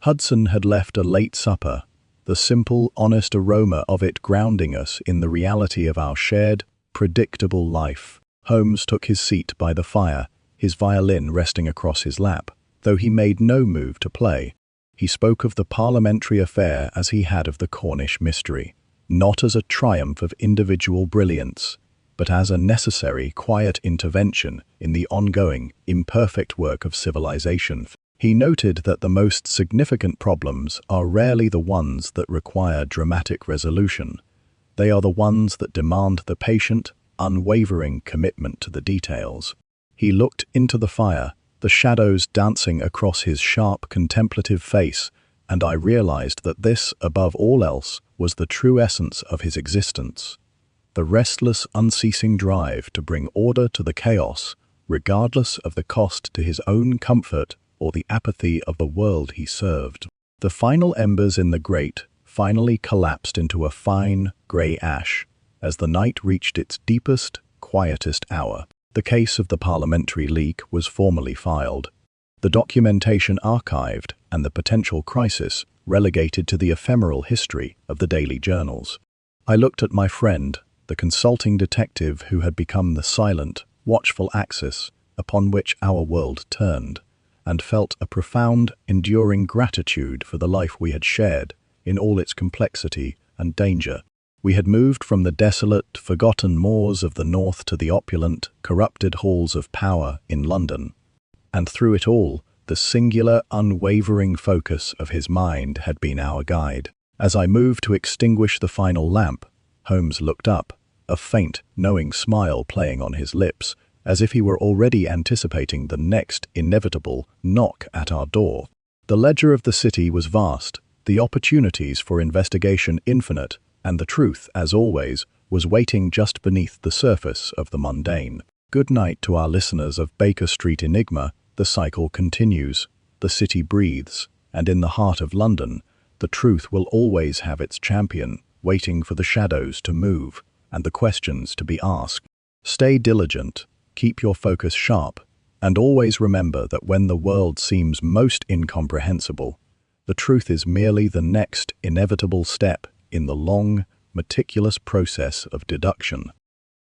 Hudson had left a late supper, the simple, honest aroma of it grounding us in the reality of our shared, predictable life. Holmes took his seat by the fire, his violin resting across his lap, though he made no move to play. He spoke of the parliamentary affair as he had of the Cornish mystery, not as a triumph of individual brilliance, but as a necessary, quiet intervention in the ongoing, imperfect work of civilization. He noted that the most significant problems are rarely the ones that require dramatic resolution. They are the ones that demand the patient, unwavering commitment to the details. He looked into the fire, the shadows dancing across his sharp, contemplative face, and I realized that this, above all else, was the true essence of his existence. The restless, unceasing drive to bring order to the chaos, regardless of the cost to his own comfort or the apathy of the world he served. The final embers in the grate finally collapsed into a fine, grey ash as the night reached its deepest, quietest hour. The case of the parliamentary leak was formally filed, the documentation archived, and the potential crisis relegated to the ephemeral history of the daily journals. I looked at my friend, the consulting detective who had become the silent, watchful axis upon which our world turned, and felt a profound, enduring gratitude for the life we had shared in all its complexity and danger. We had moved from the desolate, forgotten moors of the north to the opulent, corrupted halls of power in London. And through it all, the singular, unwavering focus of his mind had been our guide. As I moved to extinguish the final lamp, Holmes looked up, a faint, knowing smile playing on his lips, as if he were already anticipating the next inevitable knock at our door. The ledger of the city was vast, the opportunities for investigation infinite, and the truth, as always, was waiting just beneath the surface of the mundane. Good night to our listeners of Baker Street Enigma. The cycle continues, the city breathes, and in the heart of London, the truth will always have its champion, waiting for the shadows to move and the questions to be asked. Stay diligent, keep your focus sharp, and always remember that when the world seems most incomprehensible, the truth is merely the next inevitable step in the long, meticulous process of deduction.